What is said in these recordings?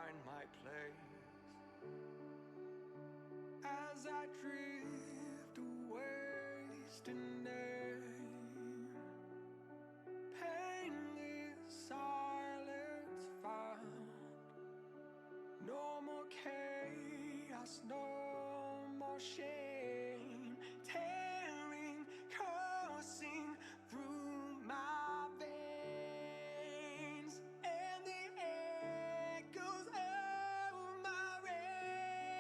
find my place as I drift away, wasting name. Painless silence found. No more chaos, no more shame. Tearing, coursing through my veins, and the echoes of my rage.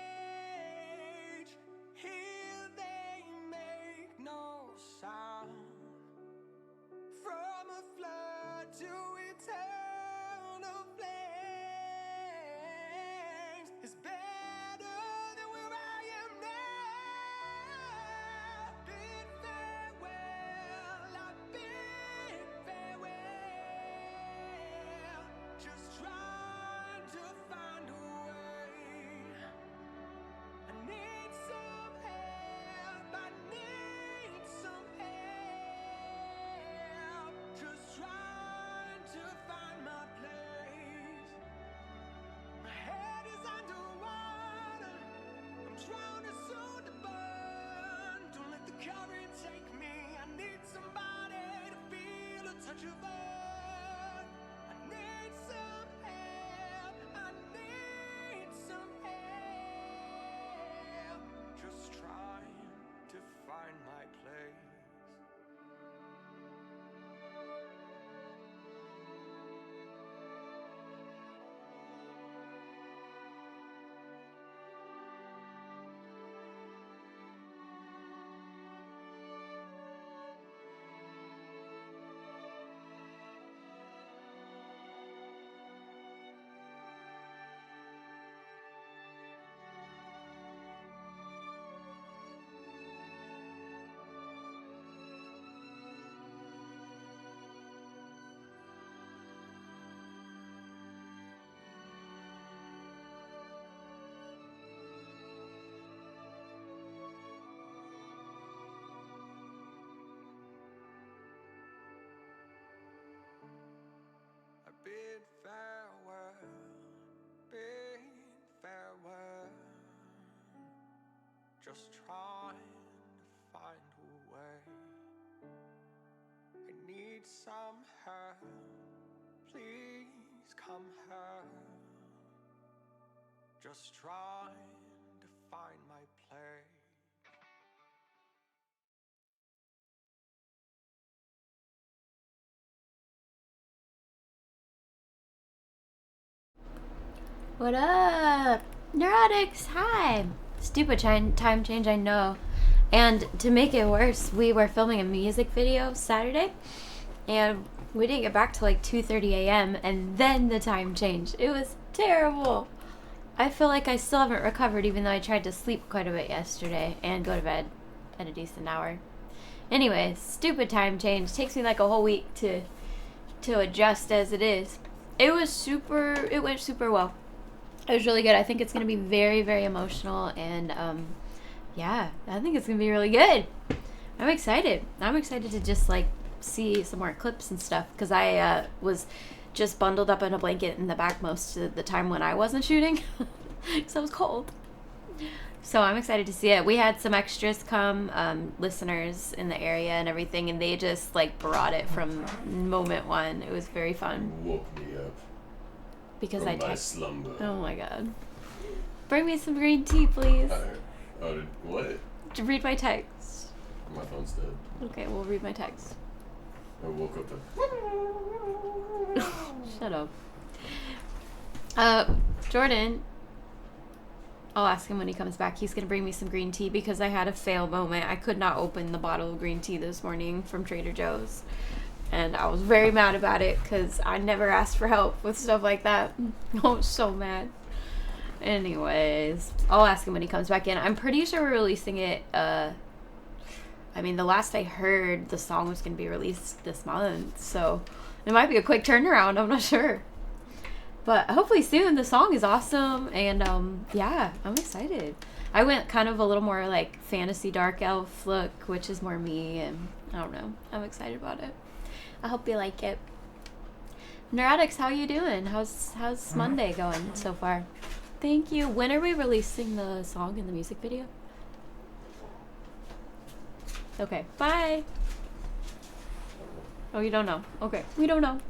Here they make no sound. From a flood to eternal flames is better than where I am now. Bid farewell, I bid farewell. Just trying to find a way. I need some help, I need some help. Just trying to find my place. My head is underwater, I'm drowning soon to burn. Don't let the current take me, I need somebody to feel a touch of earth. I need some help, I need some help. Just trying to find my place. I bid farewell, bid farewell. Just trying to find a way. I need some help, please come help. Just trying to find my place. What up? Neurotics, hi! Stupid time change, I know. And to make it worse, we were filming a music video Saturday, and we didn't get back till like 2:30 a.m. and then the time changed. It was terrible. I feel like I still haven't recovered, even though I tried to sleep quite a bit yesterday and go to bed at a decent hour. Anyway, stupid time change. Takes me like a whole week to adjust as it is. It went super well. It was really good. I think it's going to be very, very emotional, and yeah, I think it's going to be really good. I'm excited. I'm excited to just like see some more clips and stuff, because I was just bundled up in a blanket in the back most of the time when I wasn't shooting, because I was cold. So I'm excited to see it. We had some extras come, listeners in the area and everything, and they just like brought it from moment one. It was very fun. You woke me up Because from I my text. slumber. Oh my god. Bring me some green tea, please. What? To read my text. My phone's dead. Okay, we'll read my text. I woke up to... Shut up. Jordan, I'll ask him when he comes back. He's going to bring me some green tea because I had a fail moment. I could not open the bottle of green tea this morning from Trader Joe's. And I was very mad about it because I never asked for help with stuff like that. I was so mad. Anyways, I'll ask him when he comes back in. I'm pretty sure we're releasing it. The last I heard, the song was going to be released this month. So it might be a quick turnaround. I'm not sure. But hopefully soon. The song is awesome. And yeah, I'm excited. I went kind of a little more like fantasy dark elf look, which is more me. And I don't know. I'm excited about it. I hope you like it. Neurotics, how you doing? How's Monday going so far? Thank you. When are we releasing the song and the music video? Okay, bye. Oh, you don't know. Okay, we don't know.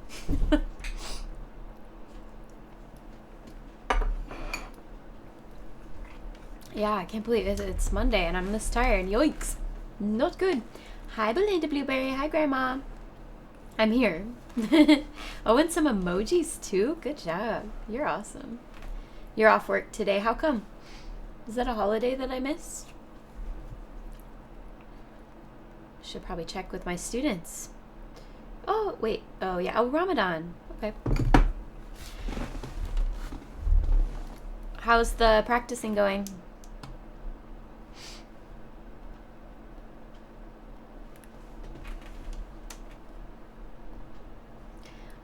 Yeah, I can't believe it's Monday and I'm this tired. Yikes. Not good. Hi, Belinda Blueberry. Hi, Grandma. I'm here. Oh, and some emojis too. Good job. You're awesome. You're off work today. How come? Is that a holiday that I missed? Should probably check with my students. Oh, wait. Oh, yeah. Oh, Ramadan. Okay. How's the practicing going?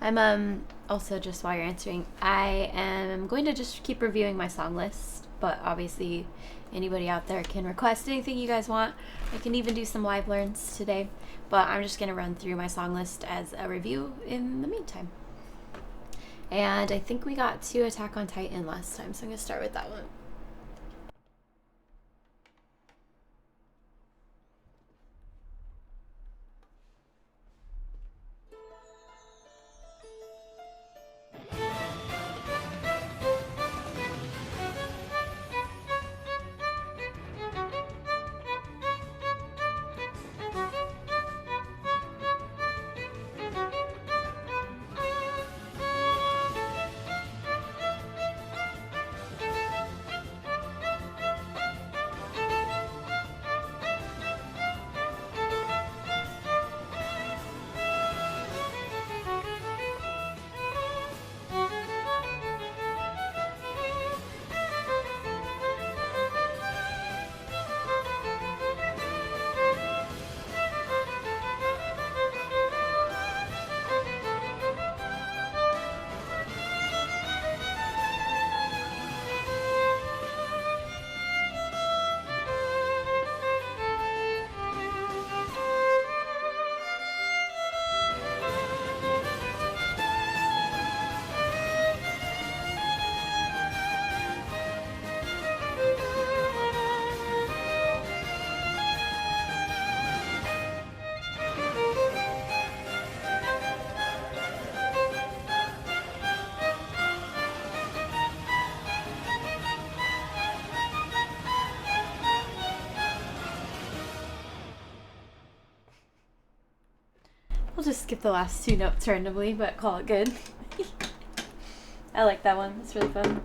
I'm also, just while you're answering, I am going to just keep reviewing my song list, but obviously anybody out there can request anything you guys want. I can even do some live learns today, but I'm just going to run through my song list as a review in the meantime. And I think we got to Attack on Titan last time, so I'm going to start with that one. We'll just skip the last two notes randomly, but call it good. I like that one. It's really fun.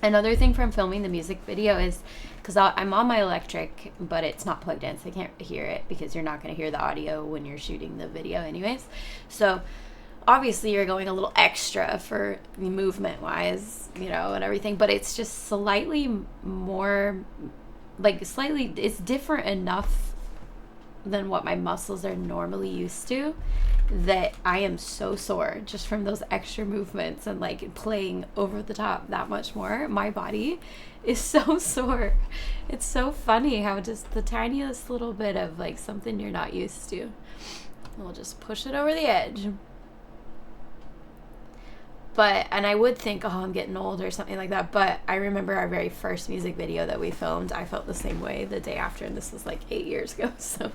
Another thing from filming the music video is, because I'm on my electric, but it's not plugged in, so I can't hear it, because you're not going to hear the audio when you're shooting the video anyways. So obviously you're going a little extra for movement-wise, you know, and everything, but it's just slightly more, like, slightly, it's different enough than what my muscles are normally used to that I am so sore just from those extra movements and like playing over the top that much more. My body is so sore. It's so funny how just the tiniest little bit of like something you're not used to will just push it over the edge. But, and I would think, oh, I'm getting old or something like that. But I remember our very first music video that we filmed. I felt the same way the day after, and this was like 8 years ago. So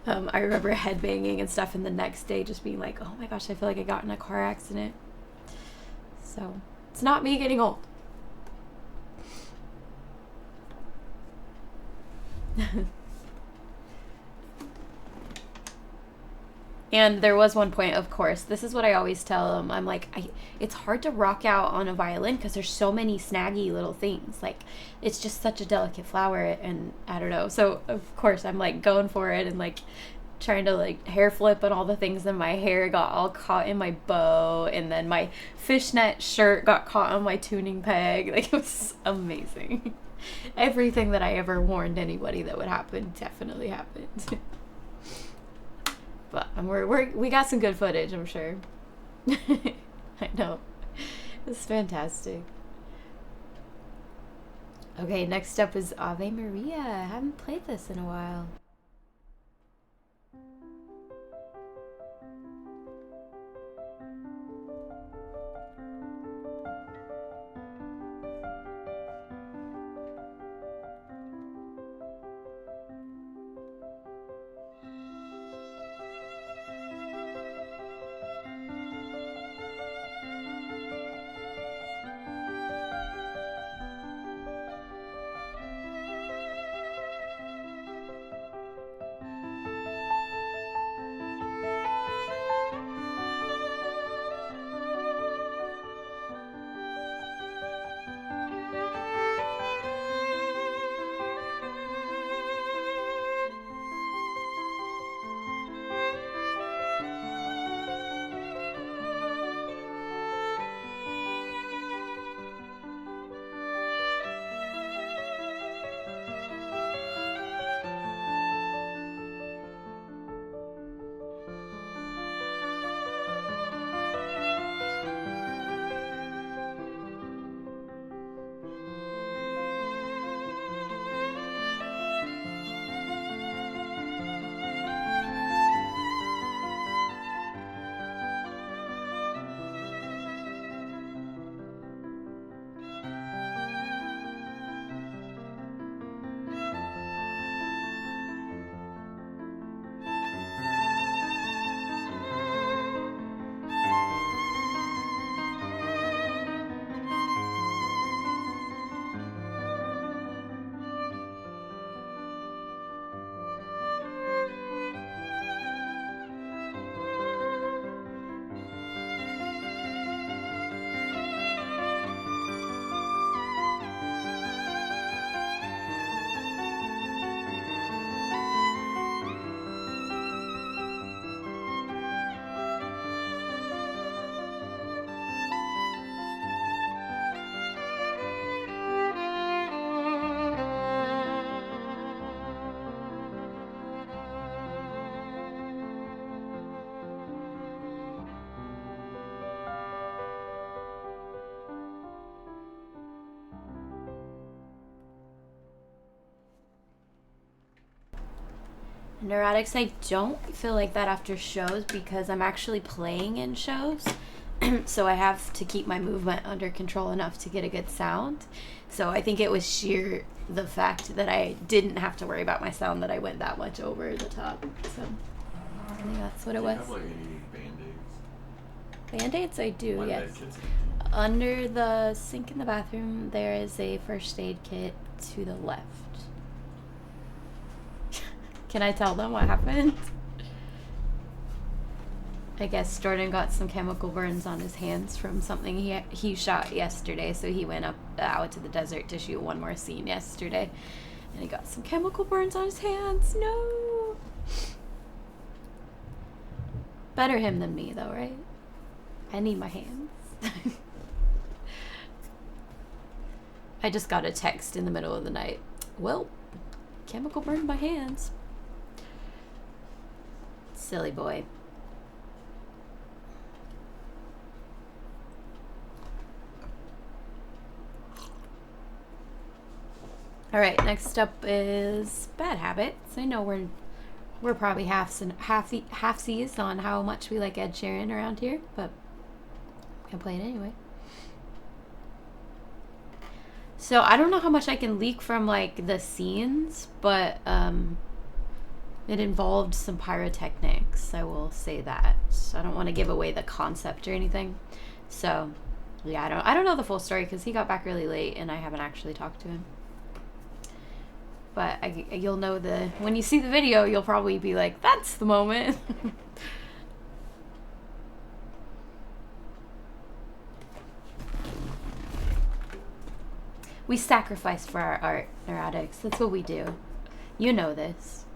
I remember headbanging and stuff, and the next day just being like, oh my gosh, I feel like I got in a car accident. So it's not me getting old. And there was one point, of course, this is what I always tell them. I'm like, it's hard to rock out on a violin because there's so many snaggy little things. Like, it's just such a delicate flower, and I don't know. So, of course, I'm like going for it and like trying to like hair flip and all the things, and my hair got all caught in my bow, and then my fishnet shirt got caught on my tuning peg. Like, it was amazing. Everything that I ever warned anybody that would happen definitely happened. But we got some good footage, I'm sure. I know. It's fantastic. Okay, next up is Ave Maria. I haven't played this in a while. Neurotics, I don't feel like that after shows because I'm actually playing in shows. So I have to keep my movement under control enough to get a good sound. So I think it was sheer the fact that I didn't have to worry about my sound that I went that much over the top. So I think that's what it Do you was. have like any band-aids? Band-aids, I do, My yes. med kit's Under the sink in the bathroom, there is a first aid kit to the left. Can I tell them what happened? I guess Jordan got some chemical burns on his hands from something he shot yesterday, so he went out to the desert to shoot one more scene yesterday, and he got some chemical burns on his hands. No. Better him than me, though, right? I need my hands. I just got a text in the middle of the night. Well, chemical burned my hands. Silly boy. All right, next up is bad habits. I know we're probably halfsies on how much we like Ed Sheeran around here, but I can play it anyway. So I don't know how much I can leak from like the scenes, but it involved some pyrotechnics. I will say that. So I don't want to give away the concept or anything. So yeah, I don't know the full story because he got back really late and I haven't actually talked to him. But you'll know when you see the video, you'll probably be like, that's the moment. We sacrifice for our art, Neurotics. That's what we do. You know this.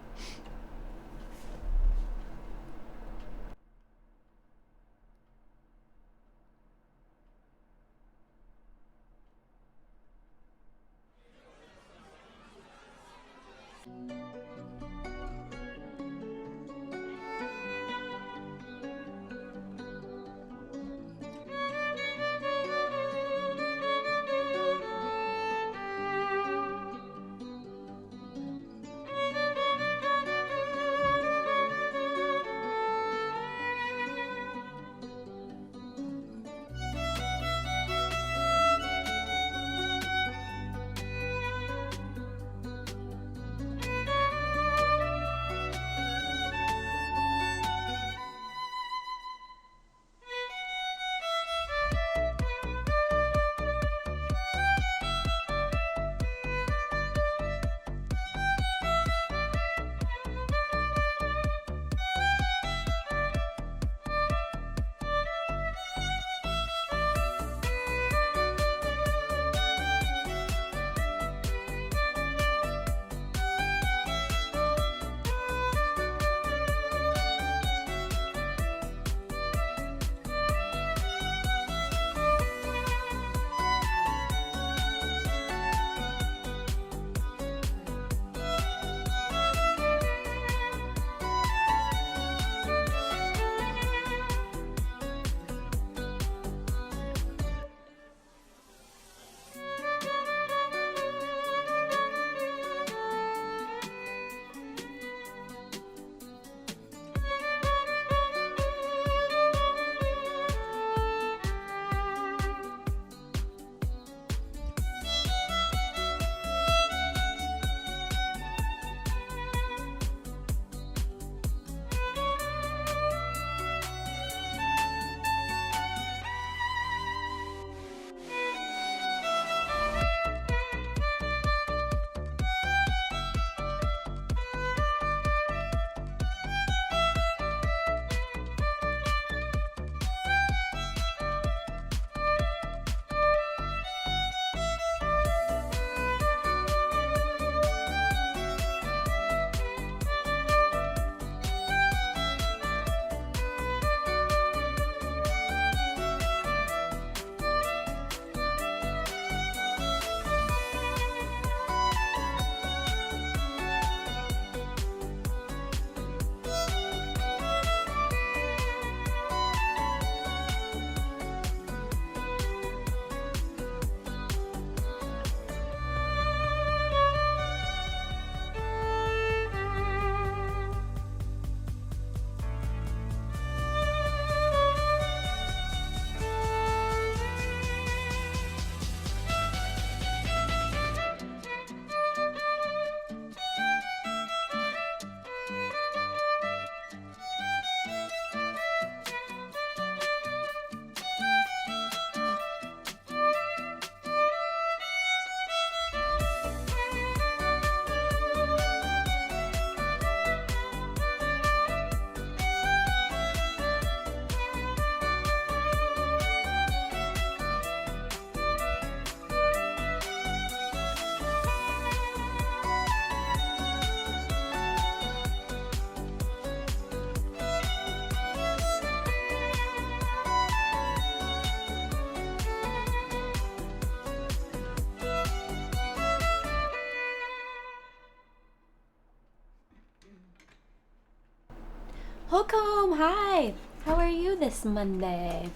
Holcomb, hi. How are you this Monday?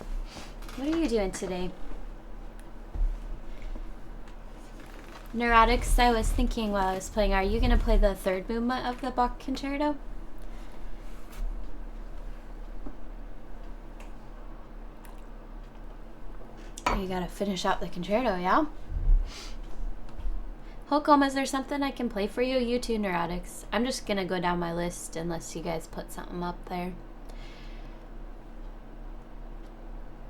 What are you doing today? Neurotics, I was thinking while I was playing, are you going to play the third movement of the Bach Concerto? You gotta finish out the concerto, yeah? Holcomb, is there something I can play for you? You too, Neurotics. I'm just gonna go down my list unless you guys put something up there.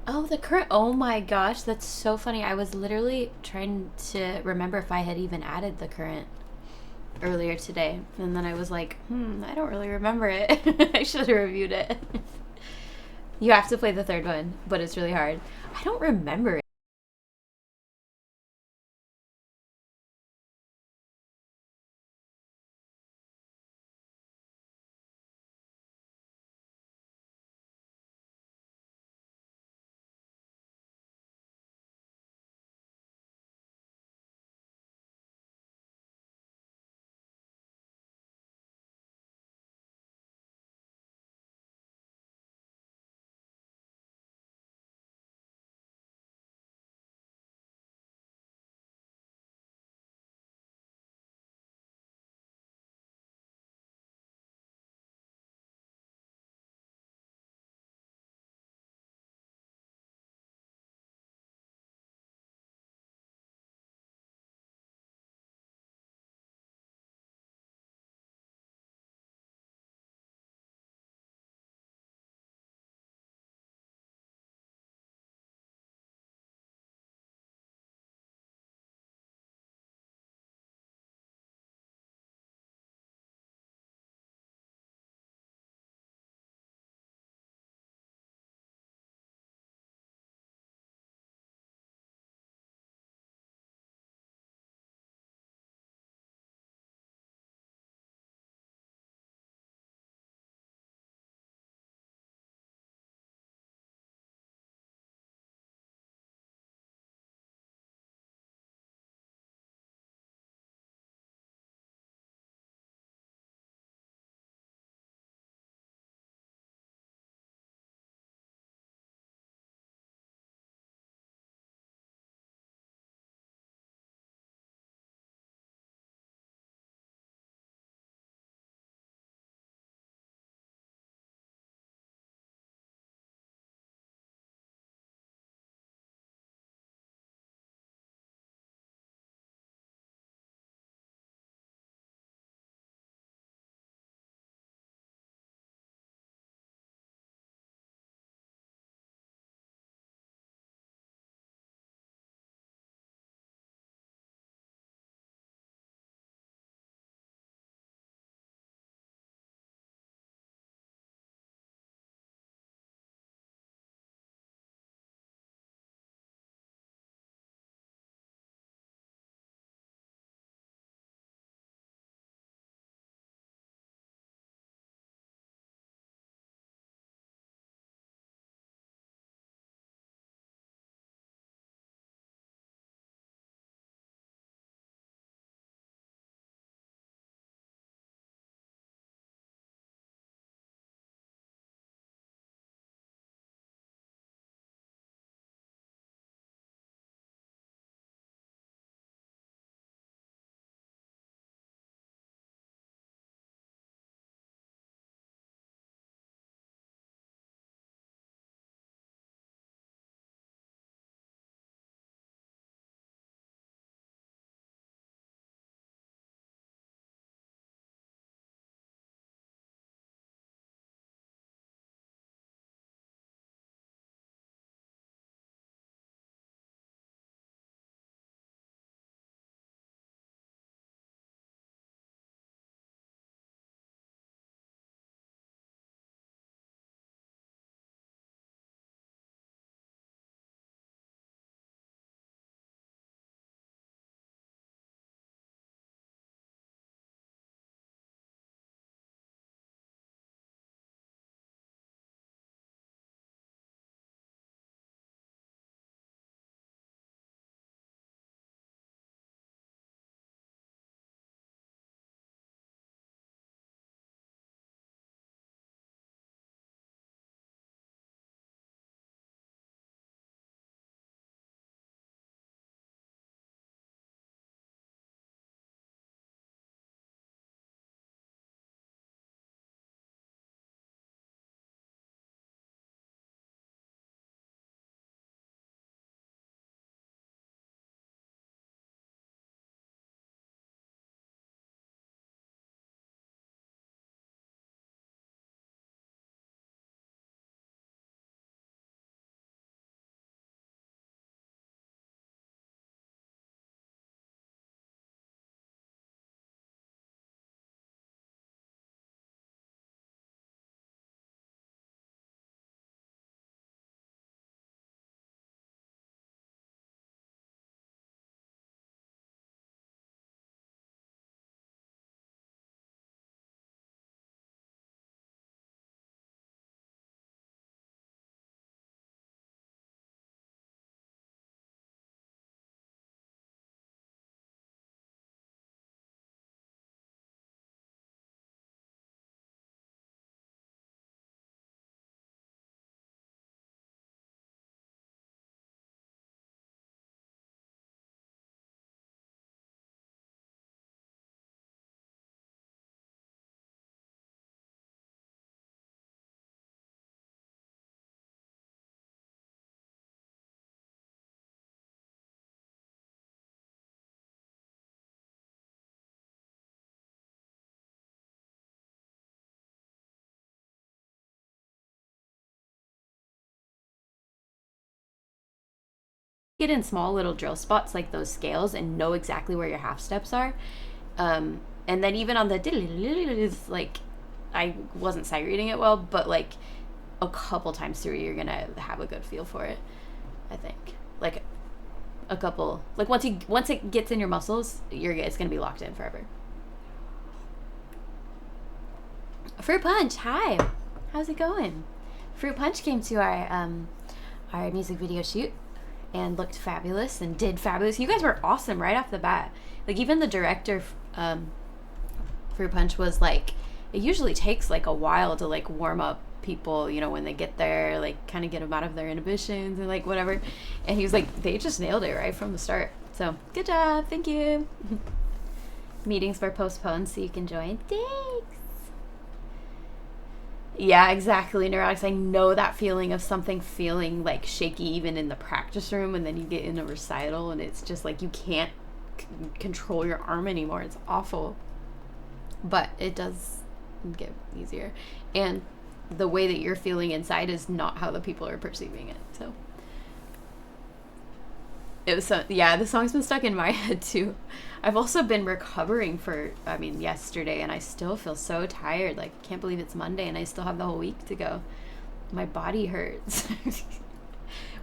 Oh, the current. Oh my gosh, that's so funny. I was literally trying to remember if I had even added the current earlier today. And then I was like, I don't really remember it. I should have reviewed it. You have to play the third one, but it's really hard. I don't remember it. it in small little drill spots like those scales and know exactly where your half steps are. And then even on the like, I wasn't sight reading it well, but like a couple times through, you're gonna have a good feel for it. I think like a couple, like once it gets in your muscles, it's gonna be locked in forever. Fruit Punch, hi, how's it going? Fruit Punch came to our music video shoot and looked fabulous and did fabulous. You guys were awesome right off the bat. Like even the director, Fruit Punch was like, it usually takes like a while to like warm up people, you know, when they get there, like kind of get them out of their inhibitions and like whatever. And he was like, they just nailed it right from the start. So good job, thank you. Meetings were postponed so you can join. Thanks. Yeah, exactly, Neurotics. I know that feeling of something feeling like shaky even in the practice room, and then you get in a recital and it's just like you can't control your arm anymore. It's awful. But it does get easier. And the way that you're feeling inside is not how the people are perceiving it. So it was the song's been stuck in my head too. I've also been recovering yesterday, and I still feel so tired. Like, I can't believe it's Monday and I still have the whole week to go. My body hurts.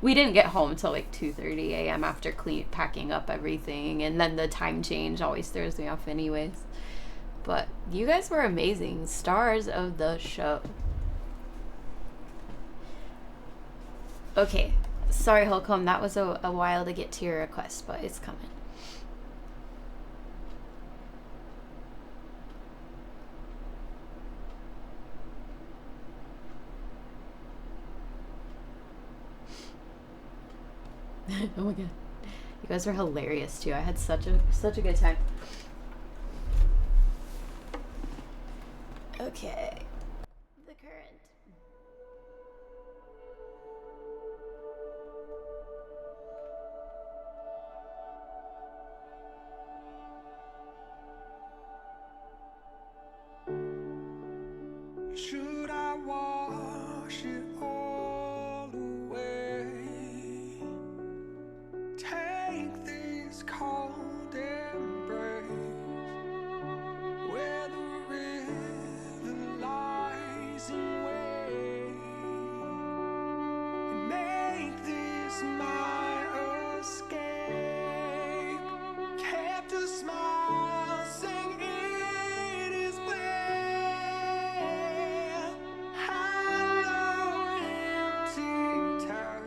We didn't get home until like 2:30 a.m. after packing up everything, and then the time change always throws me off anyways. But you guys were amazing. Stars of the show. Okay. Sorry, Holcomb. That was a while to get to your request, but it's coming. Oh my god. You guys were hilarious too. I had such a good time. Okay. The current. Should I wash it all away? Take this cold embrace where the river lies in wait, and make this my escape. Kept a smile, saying it is well. Hollow, empty town.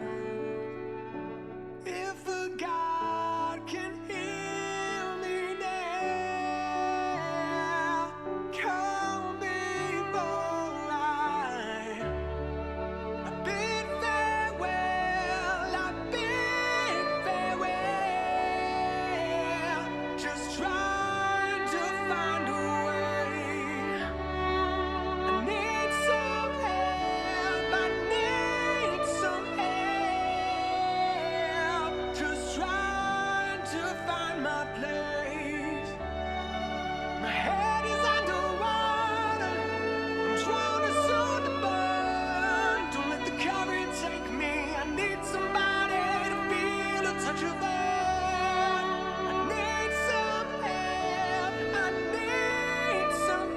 If a God can heal me now, come before I bid farewell, I bid farewell. Just trying to find a way. I need some help, I need some help. Just trying to find my place. My head is underwater, I'm drowning soon to burn. Don't let the current take me, I need somebody to feel a touch of earth. I need some help, I need some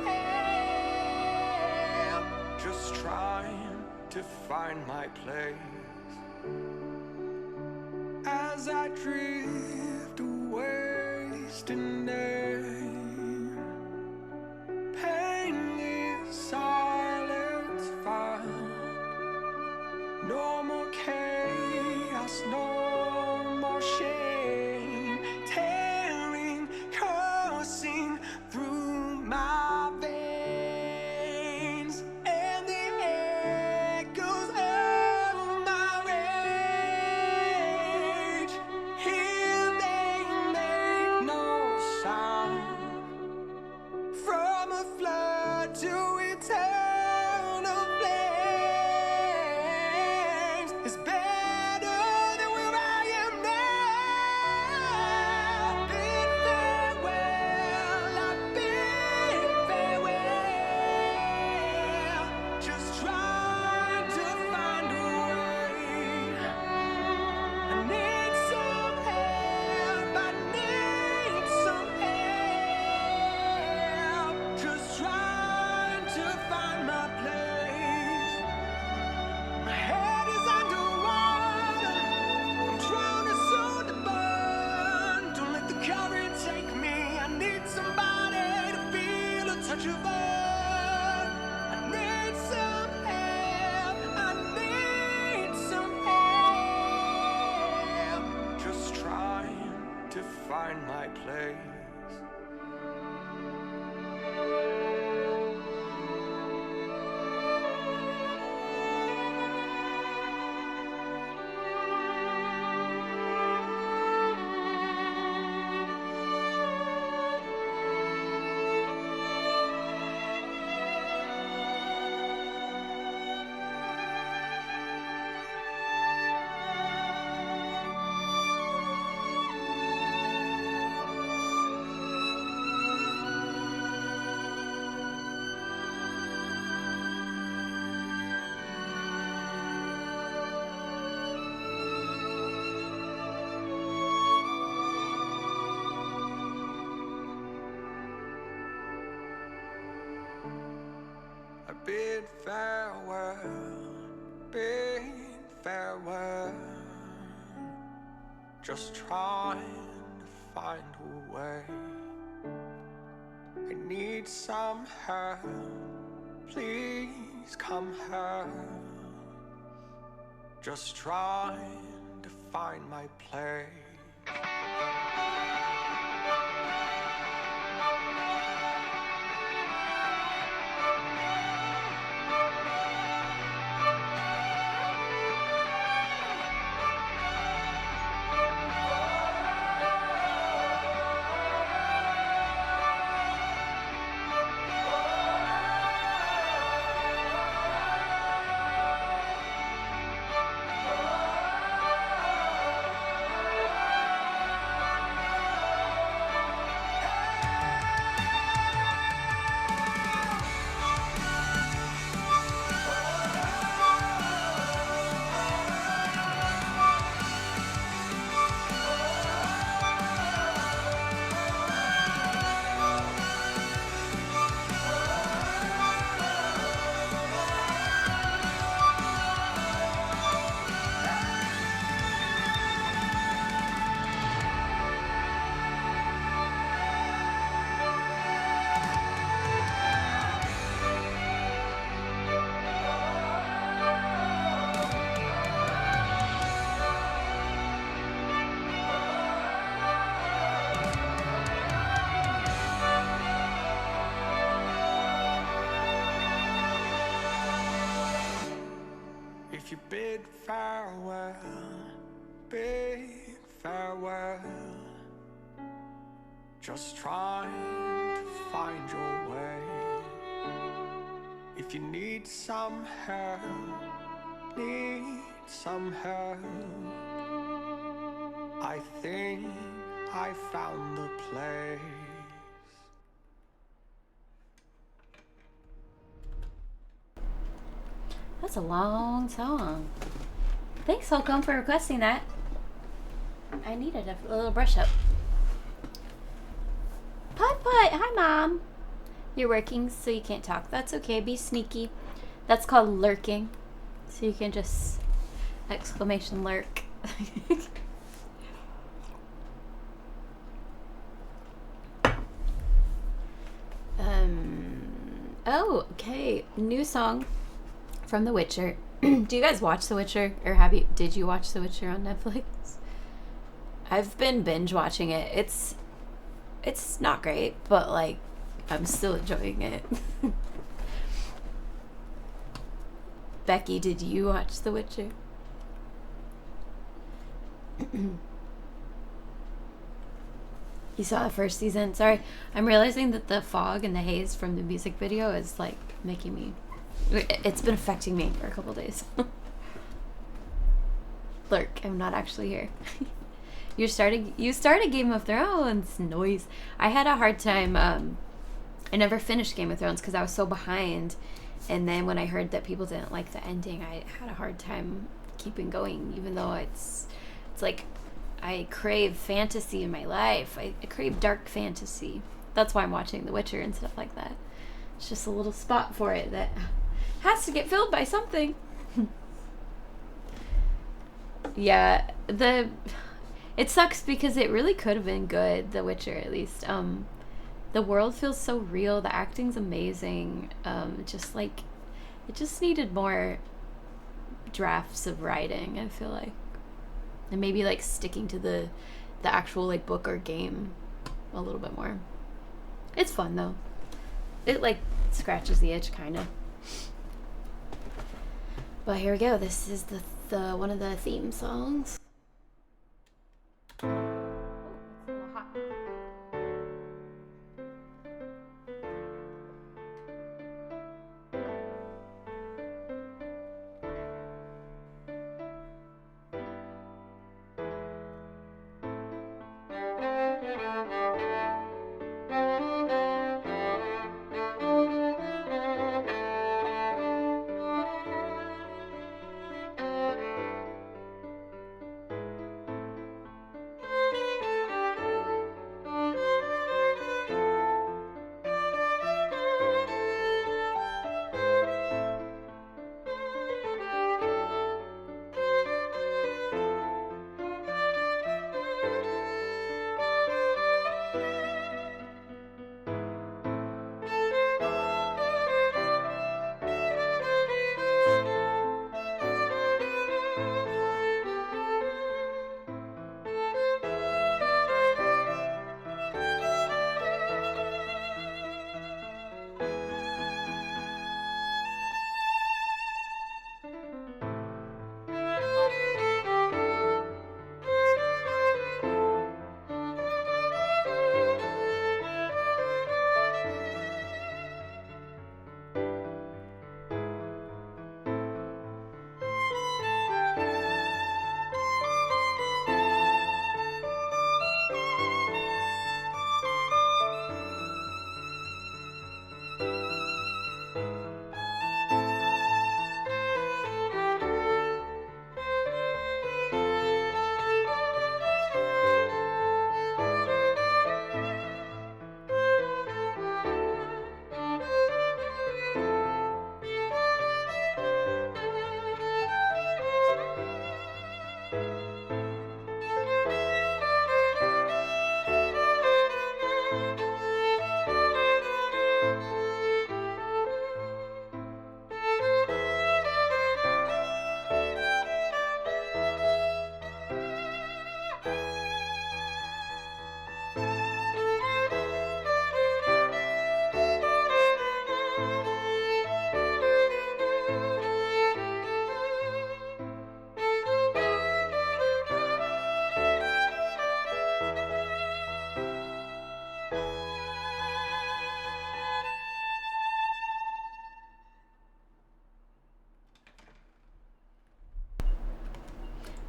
help. Just trying to find my place as I drift away, wasting name. Painless silence found. No more chaos, no more shame. Tearing, coursing through my veins, and the echoes of my rage. Here they make no sound. From a flood to eternal flames, it's better that we find my place. I bid farewell, bid farewell. Just trying to find a way. I need some help, please come help. Just trying to find my place. If you bid farewell, bid farewell. Just trying to find your way. If you need some help, I think I found the place. That's a long song. Thanks, Holcomb, for requesting that. I needed a little brush up. Putt Putt, hi Mom. You're working, so you can't talk. That's okay, be sneaky. That's called lurking. So you can just exclamation lurk. Oh, okay. New song from The Witcher. Do you guys watch The Witcher, or did you watch The Witcher on Netflix? I've been binge watching it. It's not great, but like I'm still enjoying it. Becky, did you watch The Witcher? You saw the first season? Sorry, I'm realizing that the fog and the haze from the music video is like making me... It's been affecting me for a couple days. Lurk, I'm not actually here. You started Game of Thrones. Noise. I had a hard time. I never finished Game of Thrones because I was so behind. And then when I heard that people didn't like the ending, I had a hard time keeping going, even though it's like I crave fantasy in my life. I crave dark fantasy. That's why I'm watching The Witcher and stuff like that. It's just a little spot for it that has to get filled by something. Yeah, it sucks because it really could have been good, The Witcher, at least. The world feels so real. The acting's amazing. It just needed more drafts of writing, I feel like. And maybe like sticking to the the actual like book or game a little bit more. It's fun though. It like scratches the itch kind of. But here we go. This is the one of the theme songs. Oh, it's a little hot.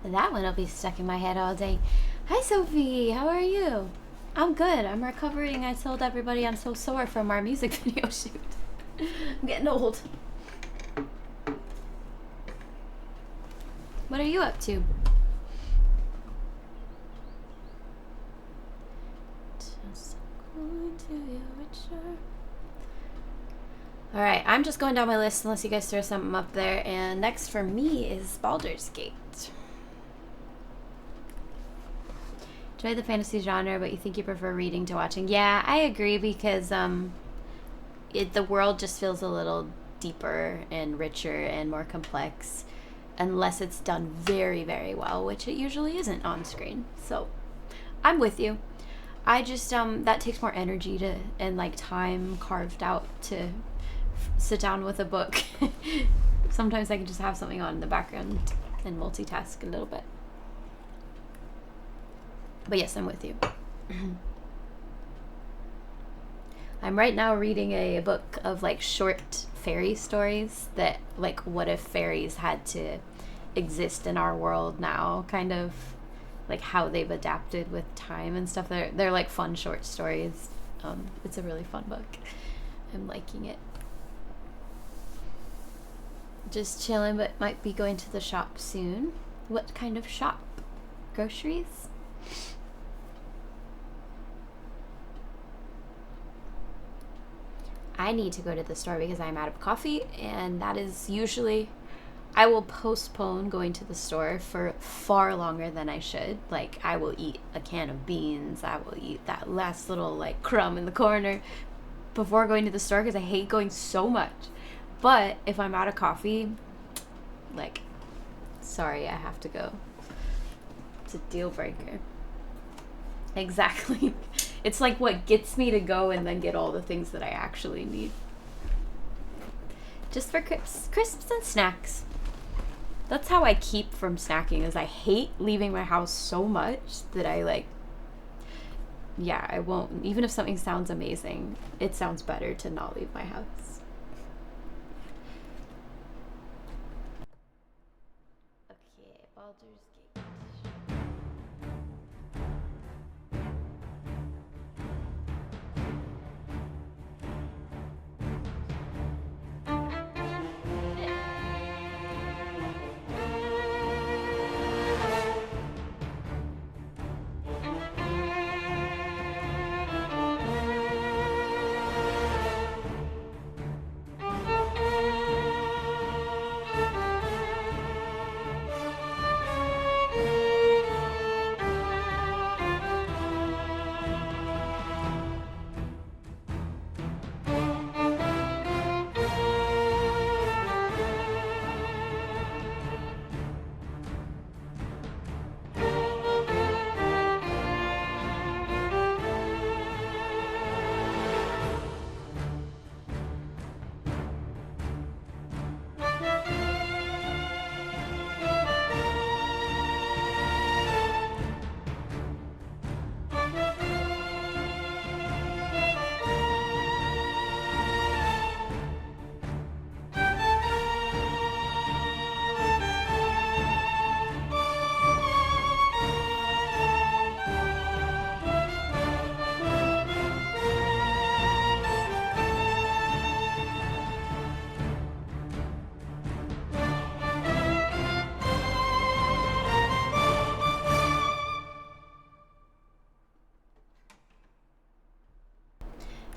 That one will be stuck in my head all day. Hi, Sophie. How are you? I'm good. I'm recovering. I told everybody I'm so sore from our music video shoot. I'm getting old. What are you up to? Just going to your richer. Alright, I'm just going down my list unless you guys throw something up there. And next for me is Baldur's Gate. Enjoy the fantasy genre, but you think you prefer reading to watching. Yeah, I agree because the world just feels a little deeper and richer and more complex unless it's done very, very well, which it usually isn't on screen. So I'm with you. I just that takes more energy to and like time carved out to sit down with a book. Sometimes I can just have something on in the background and multitask a little bit. But yes, I'm with you. I'm right now reading a book of like short fairy stories that like what if fairies had to exist in our world now, kind of like how they've adapted with time and stuff. They're like fun short stories. It's a really fun book. I'm liking it. Just chilling, but might be going to the shop soon. What kind of shop? Groceries? I need to go to the store because I'm out of coffee, and that is usually I will postpone going to the store for far longer than I should. Like, I will eat a can of beans, I will eat that last little like crumb in the corner before going to the store because I hate going so much. But if I'm out of coffee, like, sorry, I have to go. It's a deal breaker. Exactly. It's like what gets me to go and then get all the things that I actually need. Just for crisps and snacks. That's how I keep from snacking, is I hate leaving my house so much that I like, yeah, I won't. Even if something sounds amazing, it sounds better to not leave my house. Okay, Baldur's Gate.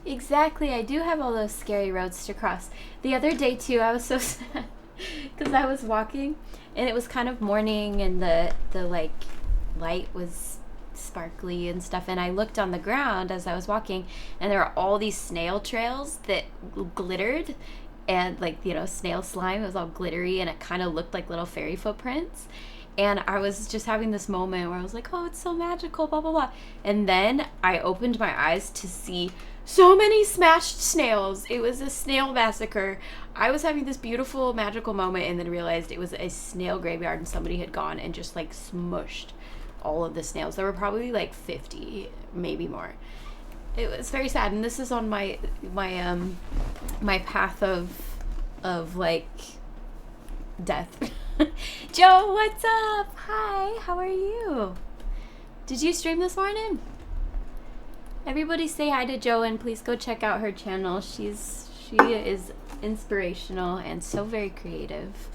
Exactly, I do have all those scary roads to cross. The other day too, I was so sad because I was walking and it was kind of morning and the like light was sparkly and stuff, and I looked on the ground as I was walking and there were all these snail trails that glittered, and like, you know, snail slime, it was all glittery and it kind of looked like little fairy footprints. And I was just having this moment where I was like, oh, it's so magical, blah, blah, blah. And then I opened my eyes to see so many smashed snails. It was a snail massacre. I was having this beautiful, magical moment and then realized it was a snail graveyard and somebody had gone and just like smushed all of the snails. There were probably like 50, maybe more. It was very sad. And this is on my path of like death. Joe, what's up? Hi, how are you? Did you stream this morning? Everybody say hi to Jo, and please go check out her channel. She is inspirational and so very creative.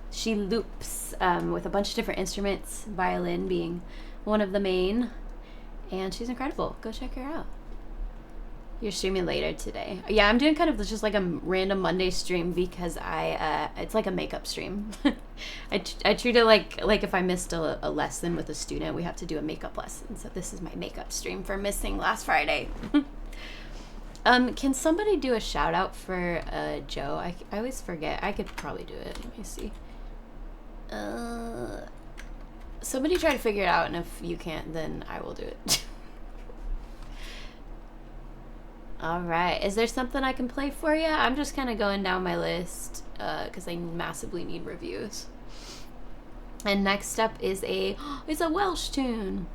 She loops with a bunch of different instruments, violin being one of the main, and she's incredible. Go check her out. You're streaming later today. Yeah, I'm doing kind of just like a random Monday stream because it's like a makeup stream. I treat it like if I missed a lesson with a student, we have to do a makeup lesson. So this is my makeup stream for missing last Friday. Can somebody do a shout out for Joe? I always forget. I could probably do it. Let me see. Somebody try to figure it out, and if you can't, then I will do it. All right. Is there something I can play for you? I'm just kind of going down my list because I massively need reviews. And next up is it's a Welsh tune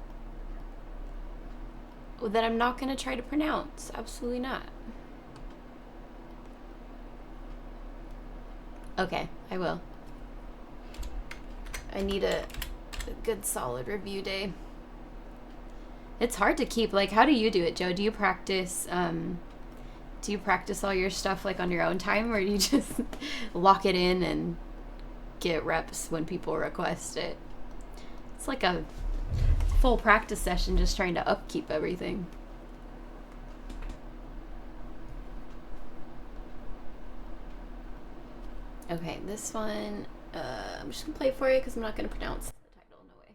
that I'm not going to try to pronounce. Absolutely not. Okay, I will. I need a good solid review day. It's hard to keep. Like, how do you do it, Joe? Do you practice all your stuff like on your own time, or do you just lock it in and get reps when people request it? It's like a full practice session just trying to upkeep everything. Okay, this one, I'm just gonna play for you because I'm not gonna pronounce the title, no way.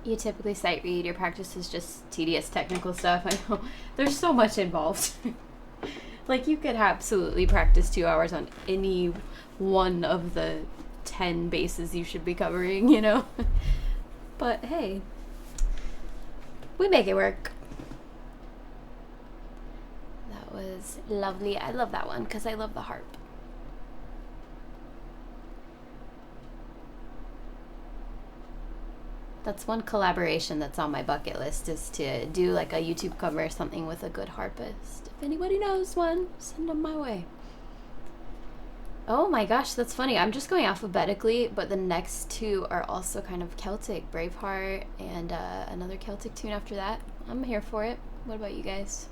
you typically sight read. Your practice is just tedious technical stuff. I know there's so much involved. Like, you could absolutely practice 2 hours on any one of the 10 bases you should be covering, you know? But hey, we make it work. That was lovely. I love that one because I love the harp. That's one collaboration that's on my bucket list, is to do like a YouTube cover or something with a good harpist. If anybody knows one, send them my way. Oh my gosh, that's funny. I'm just going alphabetically, but the next two are also kind of Celtic. Braveheart and another Celtic tune after that. I'm here for it. What about you guys?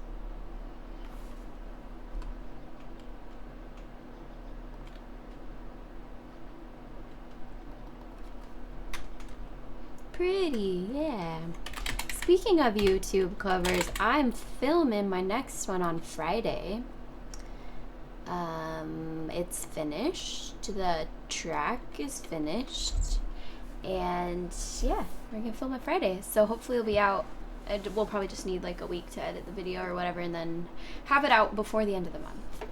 Pretty, yeah. Speaking of YouTube covers, I'm filming my next one on Friday. It's finished. The track is finished. And yeah, we're gonna film it Friday. So hopefully it'll be out. We'll probably just need like a week to edit the video or whatever, and then have it out before the end of the month.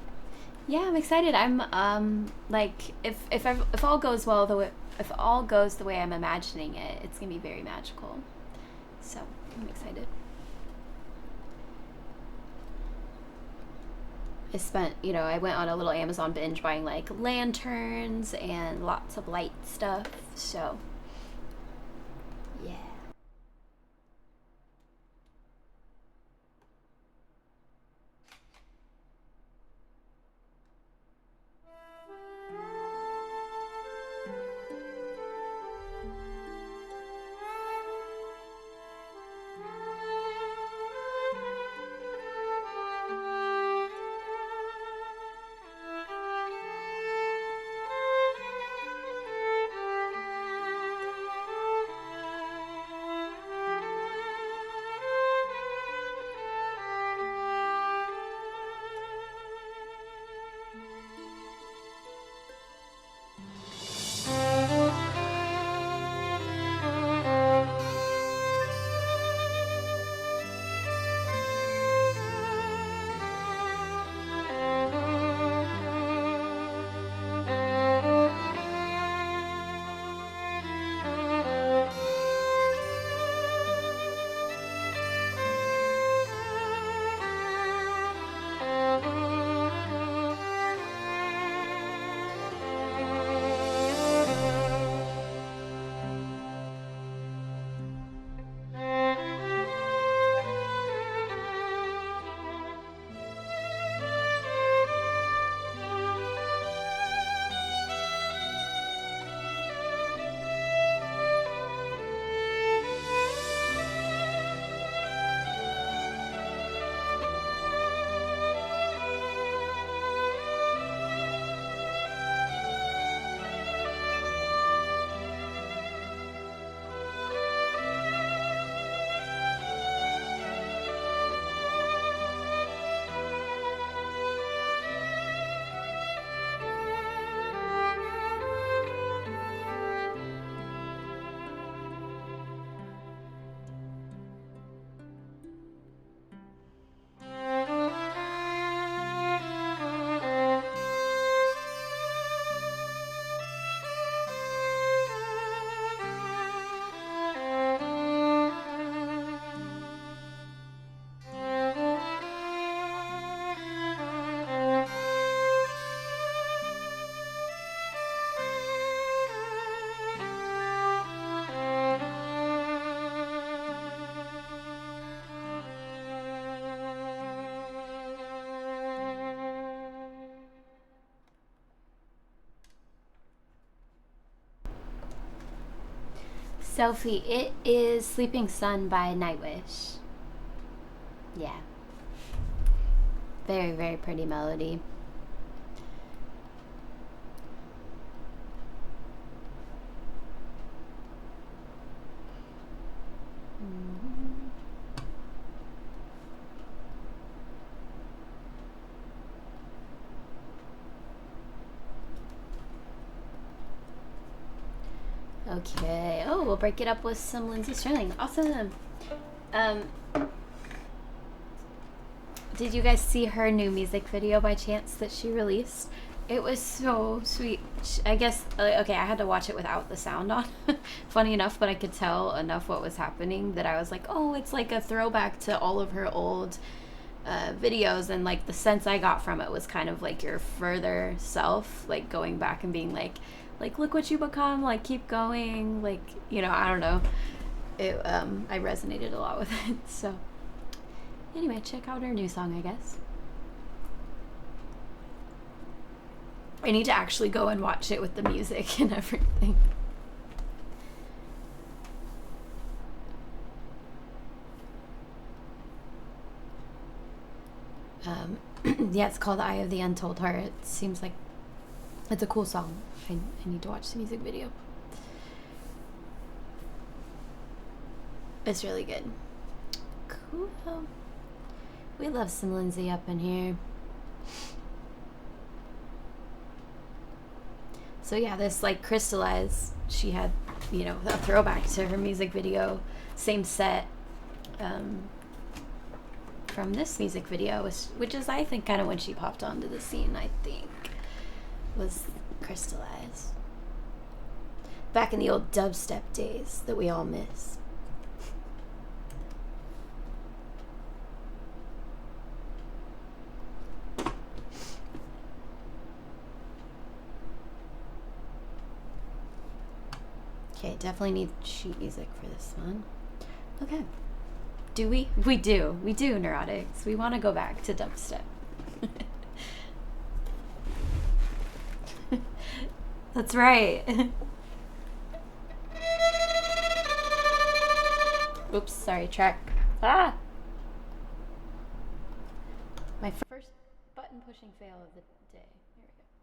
Yeah, I'm excited. I'm like, if all goes well, if all goes the way I'm imagining it, it's gonna be very magical. So I'm excited. I went on a little Amazon binge buying like lanterns and lots of light stuff. So yeah. Selfie, it is Sleeping Sun by Nightwish. Yeah. Very, very pretty melody. Okay. Oh, we'll break it up with some Lindsay Sterling. Awesome. Did you guys see her new music video by chance that she released? It was so sweet. I guess, okay, I had to watch it without the sound on. Funny enough, but I could tell enough what was happening that I was like, oh, it's like a throwback to all of her old videos. And like the sense I got from it was kind of like your further self, like going back and being like look what you become, like keep going, like, you know, I don't know. It I resonated a lot with it. So anyway, check out her new song, I guess. I need to actually go and watch it with the music and everything. Yeah, it's called Eye of the Untold Heart. It seems like it's a cool song. I need to watch the music video. It's really good. Cool. We love some Lindsay up in here. So yeah, this like crystallized, she had, you know, a throwback to her music video, same set from this music video, which is, I think, kind of when she popped onto the scene, I think, was crystallized. Back in the old dubstep days that we all miss. Okay, definitely need sheet music for this one. Okay. Do we? We do. We do, Neurotics. We want to go back to dubstep. That's right. Oops, sorry, track. Ah! My first button pushing fail of the day. Here we go.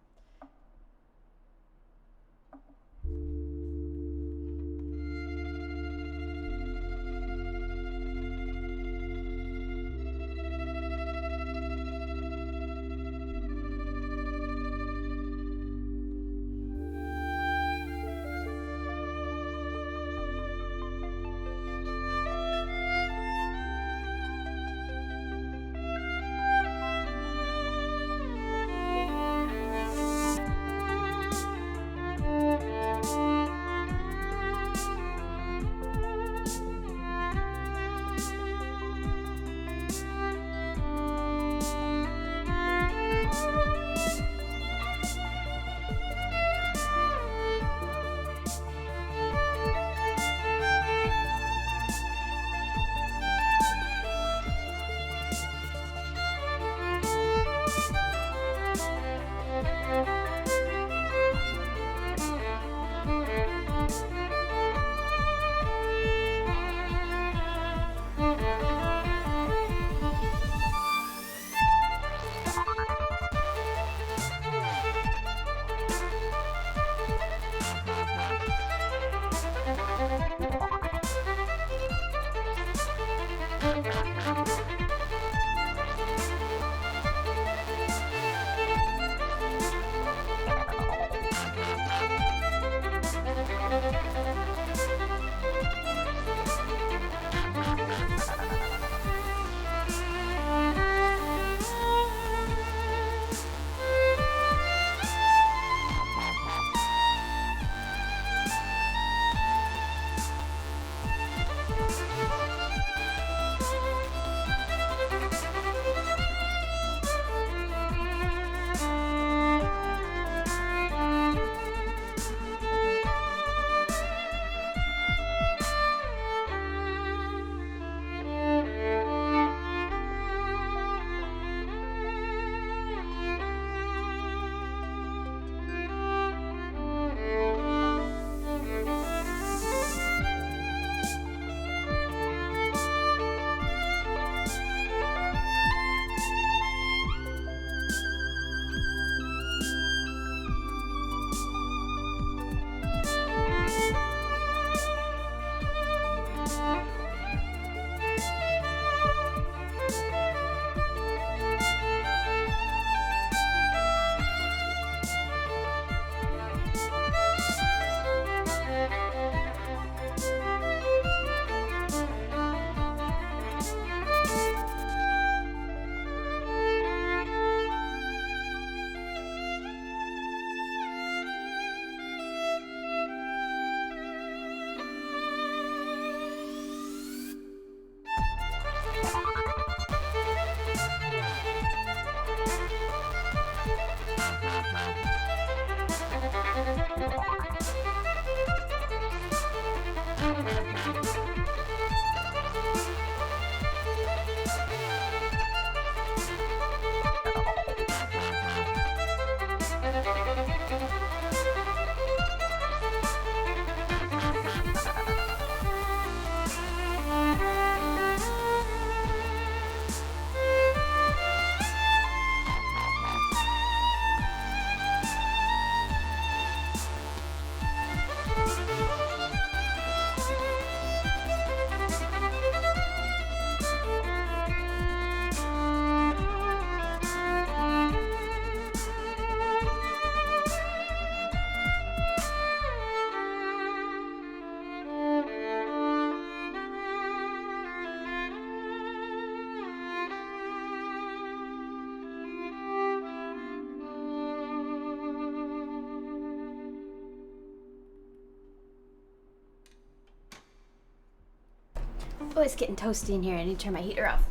Oh, it's getting toasty in here. I need to turn my heater off.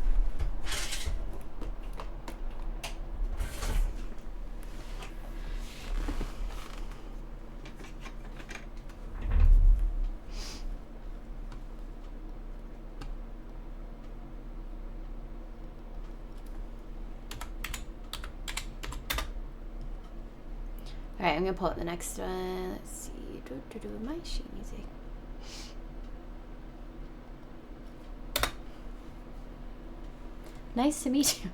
Alright, I'm gonna pull up the next one. Let's see. My sheet music. Nice to meet you.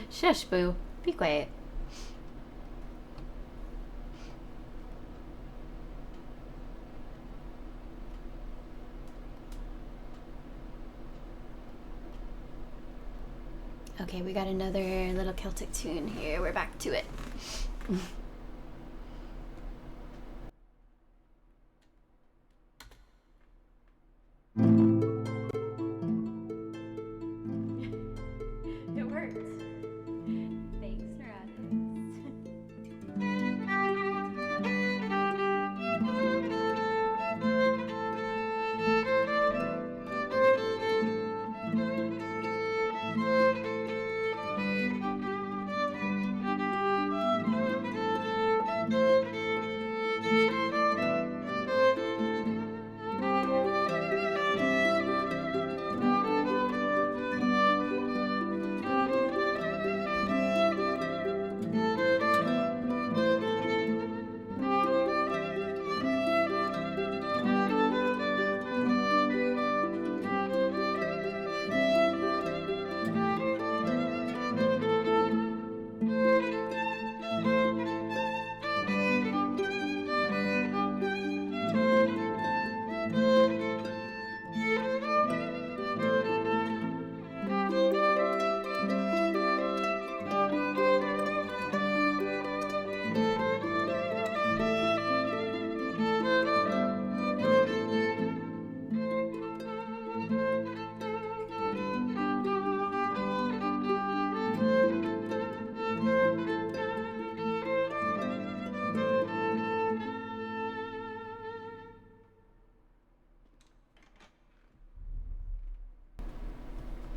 Shush, boo. Be quiet. Okay, we got another little Celtic tune here. We're back to it. It worked. Thanks,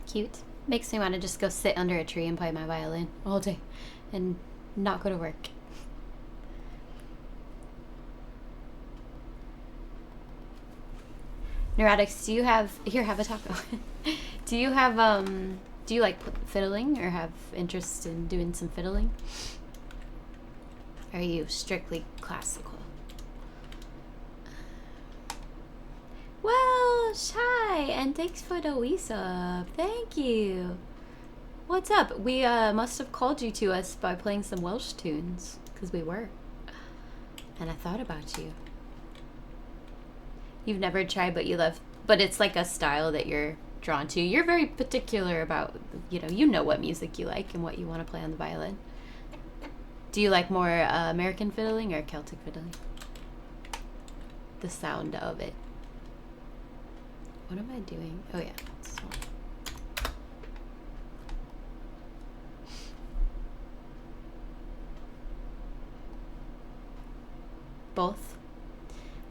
Cute. Makes me want to just go sit under a tree and play my violin all day and not go to work. Neurotics, do you have a taco? Do you have do you like fiddling or have interest in doing some fiddling? Or are you strictly classical? Well, Shy, and thanks for the wee-sub. Thank you. What's up? We must have called you to us by playing some Welsh tunes, because we were. And I thought about you. You've never tried, but you love, but it's like a style that you're drawn to. You're very particular about, you know what music you like and what you want to play on the violin. Do you like more American fiddling or Celtic fiddling? The sound of it. What am I doing? Oh yeah. Both.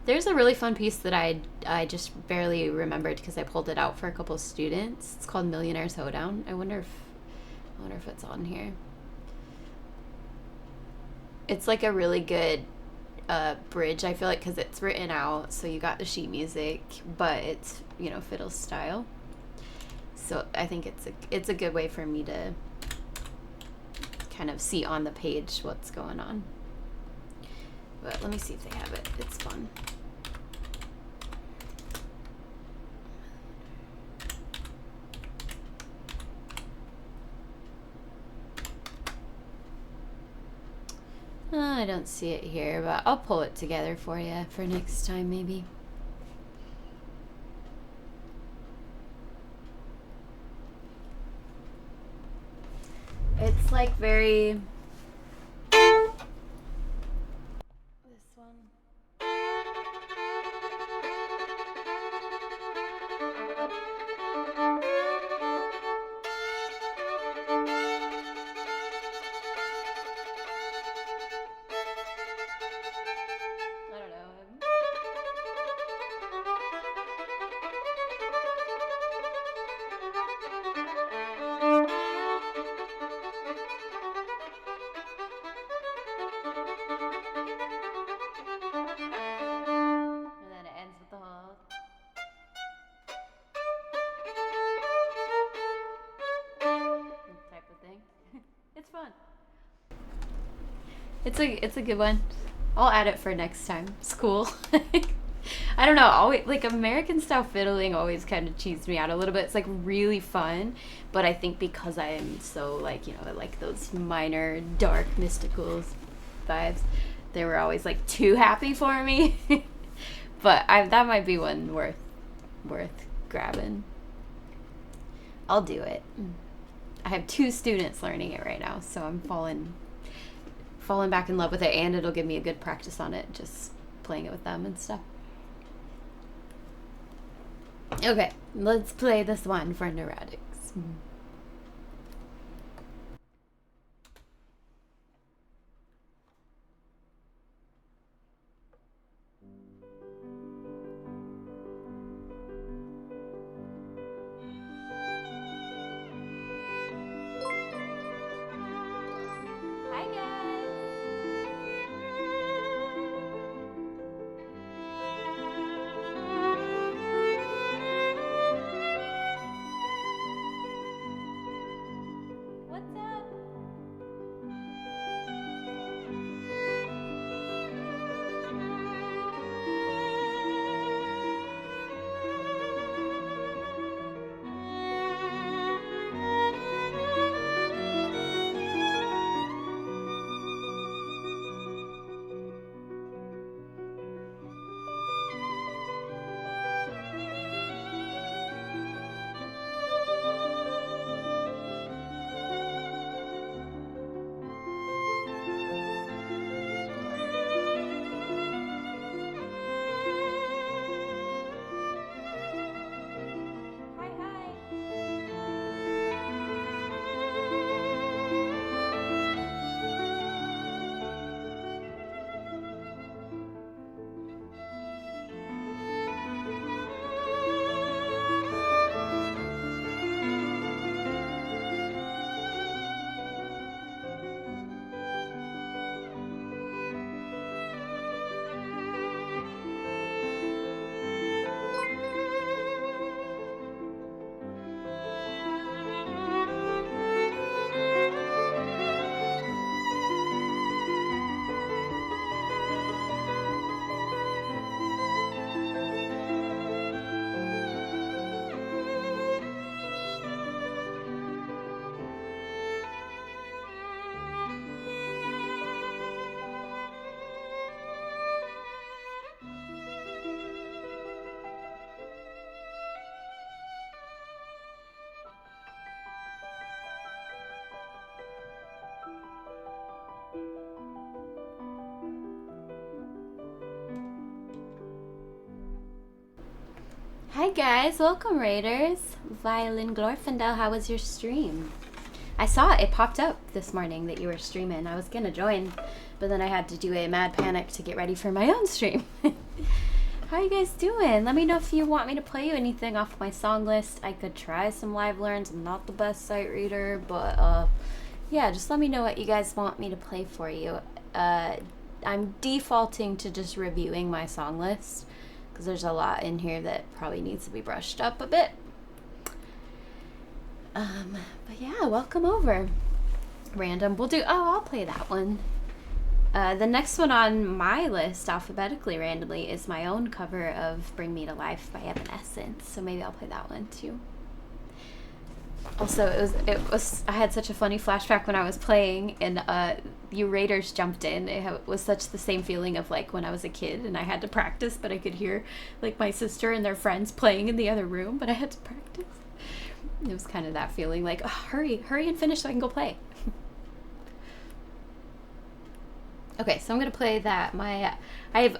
There's a really fun piece that I just barely remembered because I pulled it out for a couple of students. It's called Millionaire's Hoedown. I wonder if it's on here. It's like a really good bridge, I feel like, because it's written out, so you got the sheet music, but it's, you know, fiddle style. So I think it's a good way for me to kind of see on the page what's going on. But let me see if they have it. It's fun. I don't see it here, but I'll pull it together for you for next time, maybe. It's like very... This one. I don't know. And then it ends with the whole type of thing. It's fun. It's a good one. I'll add it for next time. It's cool. I don't know. Always like American style fiddling always kind of cheesed me out a little bit. It's like really fun, but I think because I am so like, you know, like those minor dark mystical vibes, they were always like too happy for me. But that might be one worth grabbing. I'll do it. I have 2 students learning it right now, so I'm falling back in love with it, and it'll give me a good practice on it, just playing it with them and stuff. Okay, let's play this one for neurotics. Hi guys. What's up? Hi, hi. Hi guys, welcome Raiders. Violin Glorfindel, how was your stream? I saw it popped up this morning that you were streaming. I was gonna join, but then I had to do a mad panic to get ready for my own stream. How you guys doing? Let me know if you want me to play you anything off my song list. I could try some live learns. I'm not the best sight reader, but yeah, just let me know what you guys want me to play for you. I'm defaulting to just reviewing my song list because there's a lot in here that probably needs to be brushed up a bit. But yeah, welcome over. Random. I'll play that one. The next one on my list, alphabetically randomly, is my own cover of Bring Me to Life by Evanescence. So maybe I'll play that one too. Also, it was I had such a funny flashback when I was playing, and you Raiders jumped in. It was such the same feeling of like when I was a kid and I had to practice, but I could hear like my sister and their friends playing in the other room, but I had to practice. It was kind of that feeling like, oh, hurry and finish so I can go play. Okay, so I'm gonna play that. I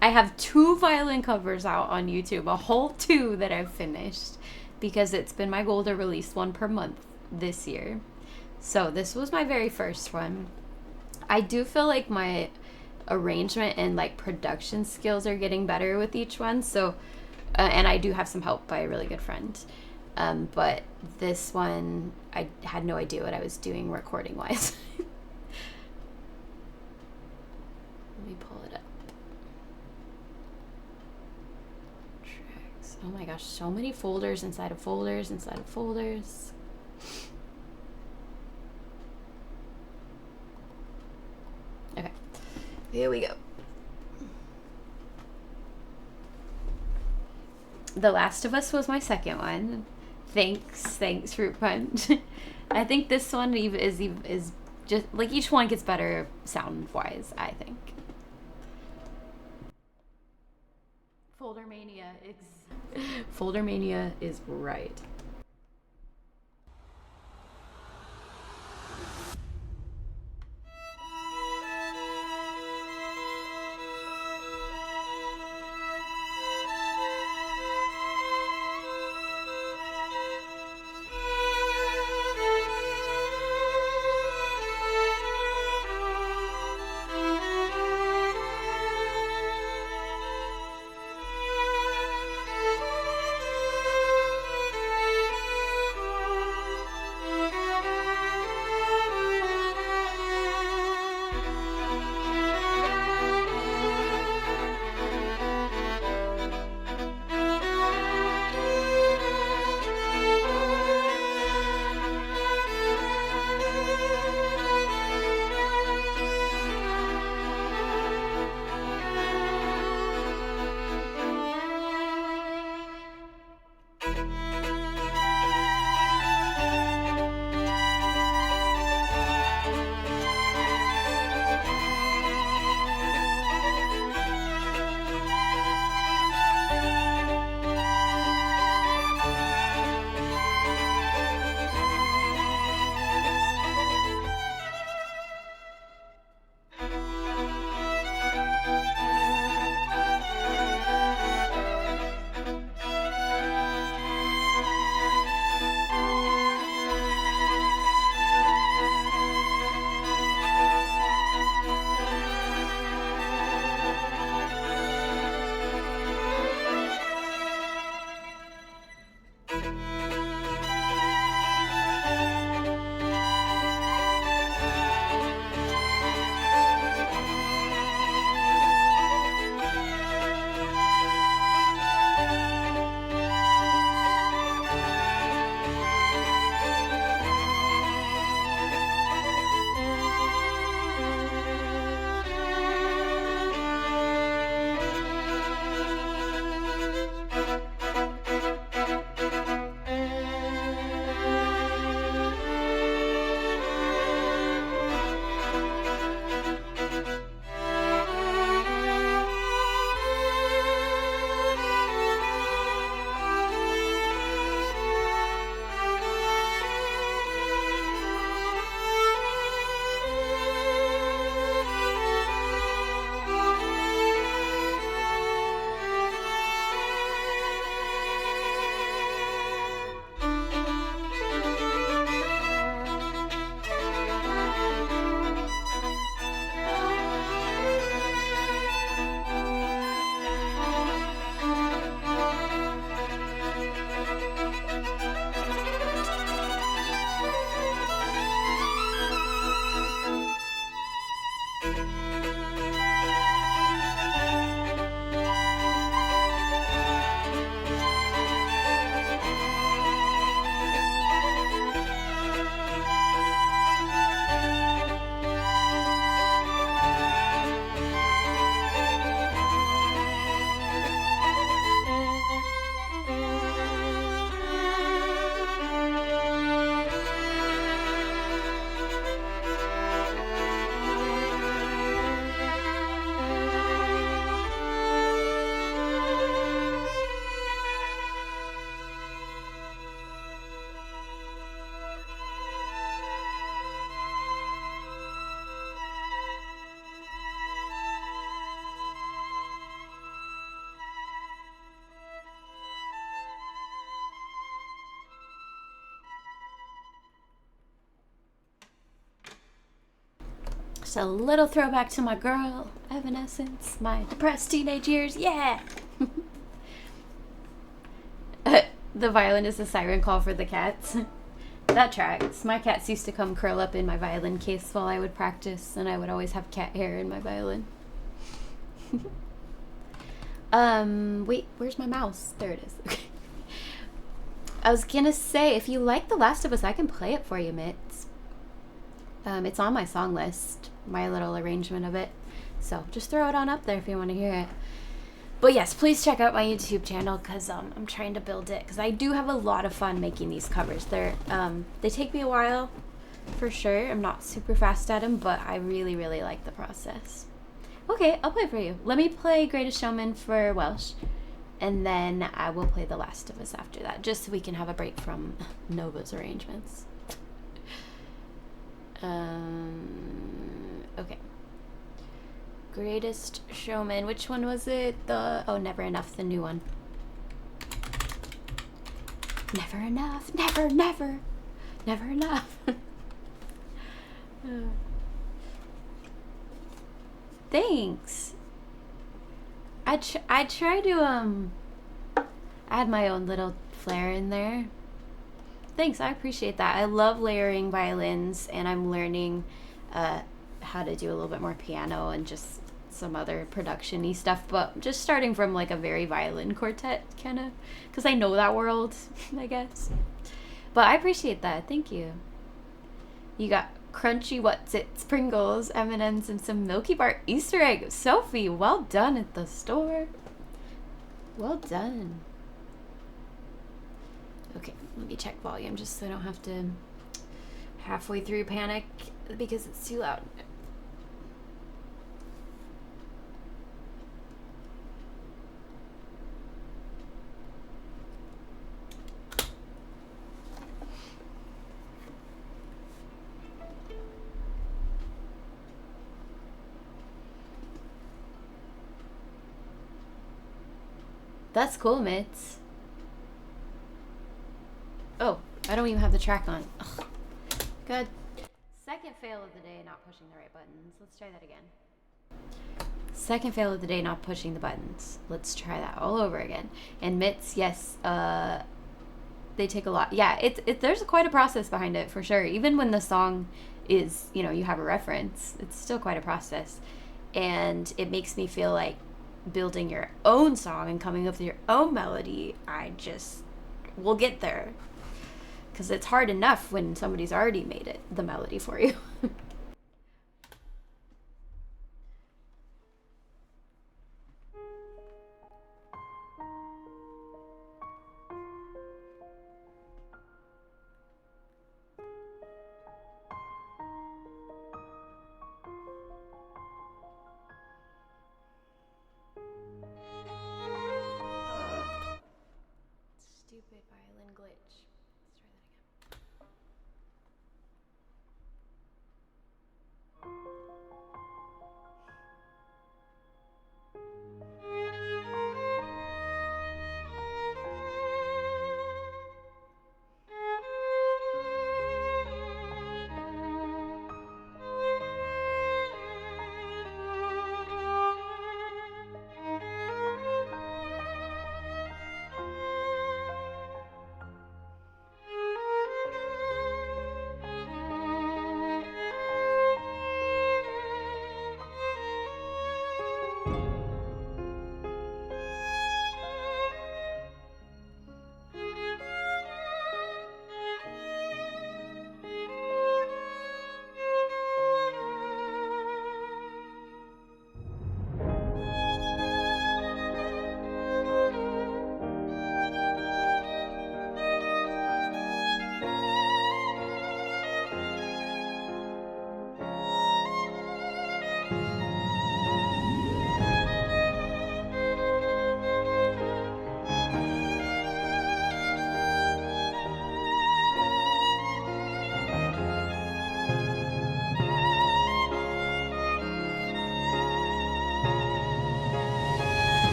have 2 violin covers out on YouTube, a whole 2 that I've finished, because it's been my goal to release 1 per month this year. So this was my very first one. I do feel like my arrangement and like production skills are getting better with each one. So, and I do have some help by a really good friend. But this one, I had no idea what I was doing recording wise. Let me pull it up. Tracks. Oh my gosh, so many folders inside of folders inside of folders. Okay, here we go. The Last of Us was my second one. Thanks, Fruit Punch. I think this one is just like each one gets better sound wise, I think. Folder Mania is right. Just a little throwback to my girl, Evanescence, my depressed teenage years. Yeah! The violin is a siren call for the cats. That tracks. My cats used to come curl up in my violin case while I would practice, and I would always have cat hair in my violin. Wait, where's my mouse? There it is. Okay. I was gonna say, if you like The Last of Us, I can play it for you, Mitz. It's on my song list, my little arrangement of it. So just throw it on up there if you want to hear it. But yes, please check out my YouTube channel because I'm trying to build it because I do have a lot of fun making these covers. They take me a while, for sure. I'm not super fast at them, but I really, really like the process. Okay, I'll play for you. Let me play Greatest Showman for Welsh, and then I will play The Last of Us after that, just so we can have a break from Nova's arrangements. Okay. Greatest Showman. Which one was it? Never Enough, the new one. Never enough. Never, never. Never enough. Thanks. I try to add my own little flair in there. Thanks, I appreciate that. I love layering violins, and I'm learning how to do a little bit more piano and just some other production-y stuff, but just starting from like a very violin quartet kind of, because I know that world, I guess. But I appreciate that. Thank you. You got crunchy What's-Its, Pringles, M&Ms, and some Milky Bar Easter egg. Sophie, well done at the store. Well done. Okay, let me check volume just so I don't have to halfway through panic because it's too loud. That's cool, Mitz. Oh, I don't even have the track on. Ugh. Good. Second fail of the day, not pushing the right buttons. Let's try that again. Second fail of the day, not pushing the buttons. Let's try that all over again. And Mitz, yes, they take a lot. Yeah, there's quite a process behind it, for sure. Even when the song is, you have a reference, it's still quite a process. And it makes me feel like building your own song and coming up with your own melody, we'll get there. Because it's hard enough when somebody's already made the melody for you. Stupid violin glitch. Let's try that again.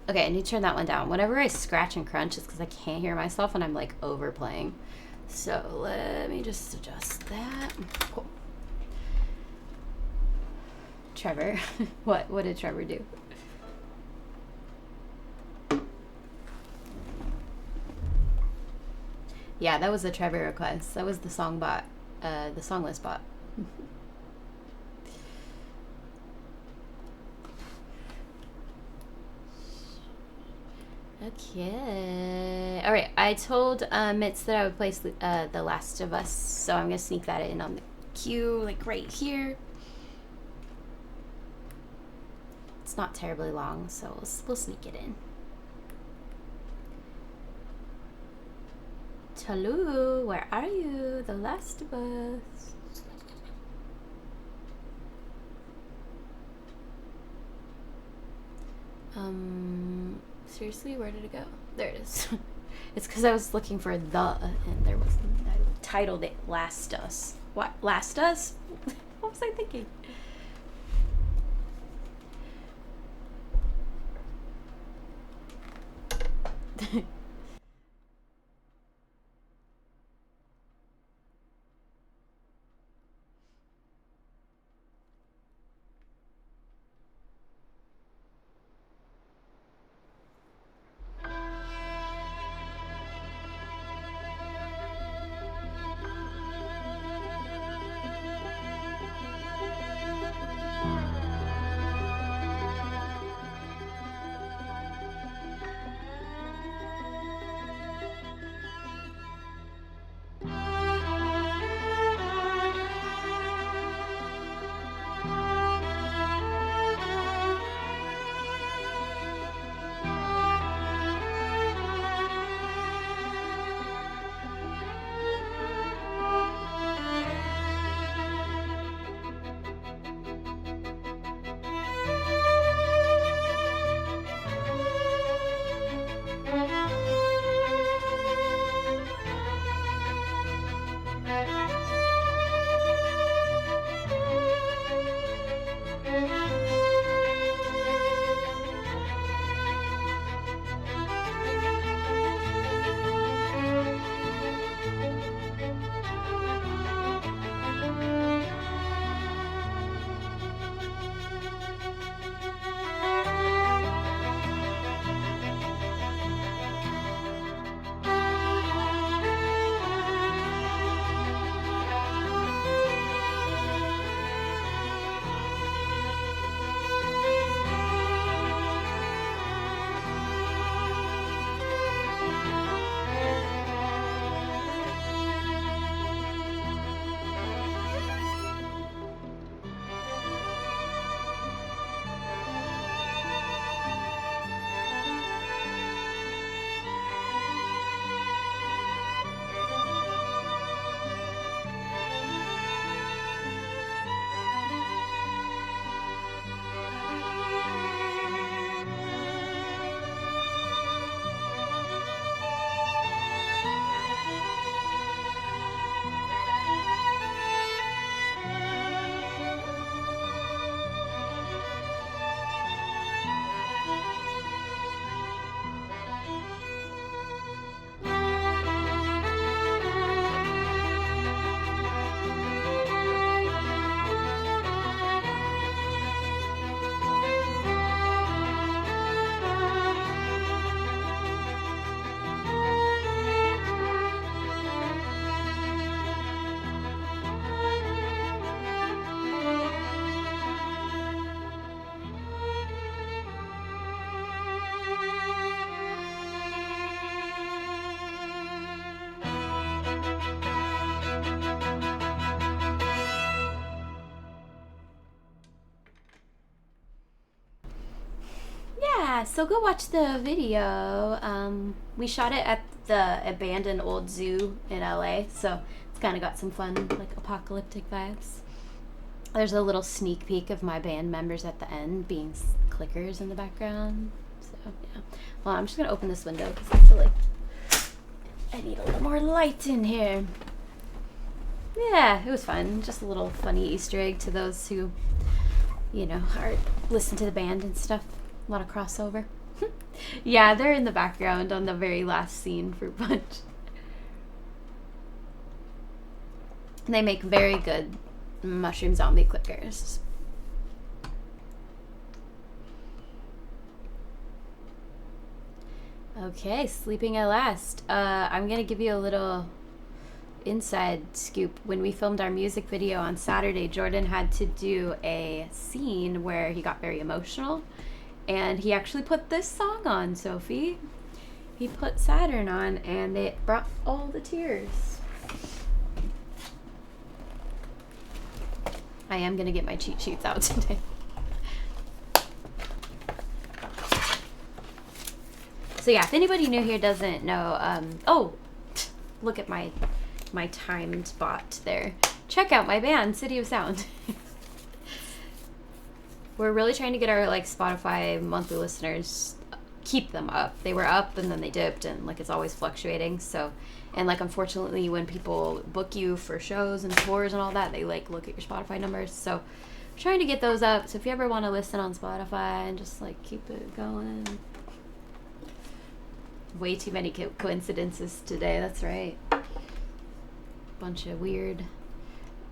Okay, I need to turn that one down. Whenever I scratch and crunch, it's because I can't hear myself and I'm like overplaying. So let me just adjust that. Cool. Trevor. What did Trevor do? Yeah, that was a Trevor request. That was the song bot. The song list bot. Okay. All right. I told Mitz that I would play The Last of Us, so I'm gonna sneak that in on the queue, like right here. It's not terribly long, so we'll sneak it in. Taloo, where are you? The Last of Us. Seriously, where did it go? There it is. It's because I was looking for the, and there wasn't. I titled it Last Us. What? Last Us? What was I thinking? Yeah, so go watch the video. We shot it at the abandoned old zoo in LA, so it's kind of got some fun, like, apocalyptic vibes. There's a little sneak peek of my band members at the end being clickers in the background. So, yeah. Well, I'm just going to open this window because I feel like I need a little more light in here. Yeah, it was fun. Just a little funny Easter egg to those who, listen to the band and stuff. A lot of crossover. Yeah, they're in the background on the very last scene, Fruit Punch. They make very good mushroom zombie clickers. Okay, sleeping at last. I'm gonna give you a little inside scoop. When we filmed our music video on Saturday, Jordan had to do a scene where he got very emotional, and he actually put this song on, Sophie. He put Saturn on, and it brought all the tears. I am gonna get my cheat sheets out today. So yeah, if anybody new here doesn't know, oh, look at my timed bot there. Check out my band, City of Sound. We're really trying to get our like Spotify monthly listeners, keep them up. They were up and then they dipped, and like it's always fluctuating. So, and like unfortunately when people book you for shows and tours and all that, they like look at your Spotify numbers. So we're trying to get those up. So if you ever want to listen on Spotify and just like keep it going. Way too many coincidences today, that's right. Bunch of weird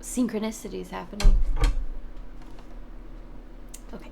synchronicities happening. Okay.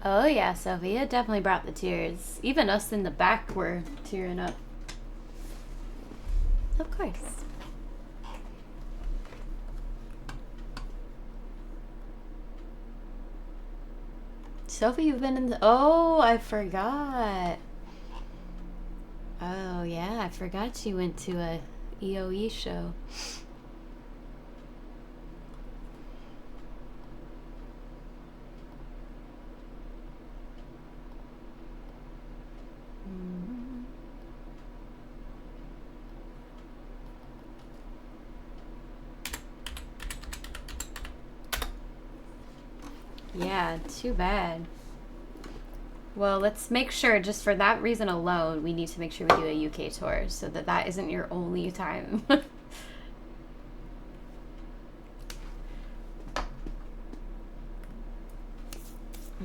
Oh yeah, Sophia definitely brought the tears. Even us in the back were tearing up. Of course. Sophie, you've been in the... Oh, I forgot. Oh yeah, I forgot you went to a EOE show. Yeah, too bad. Well, let's make sure, just for that reason alone, we need to make sure we do a UK tour so that that isn't your only time.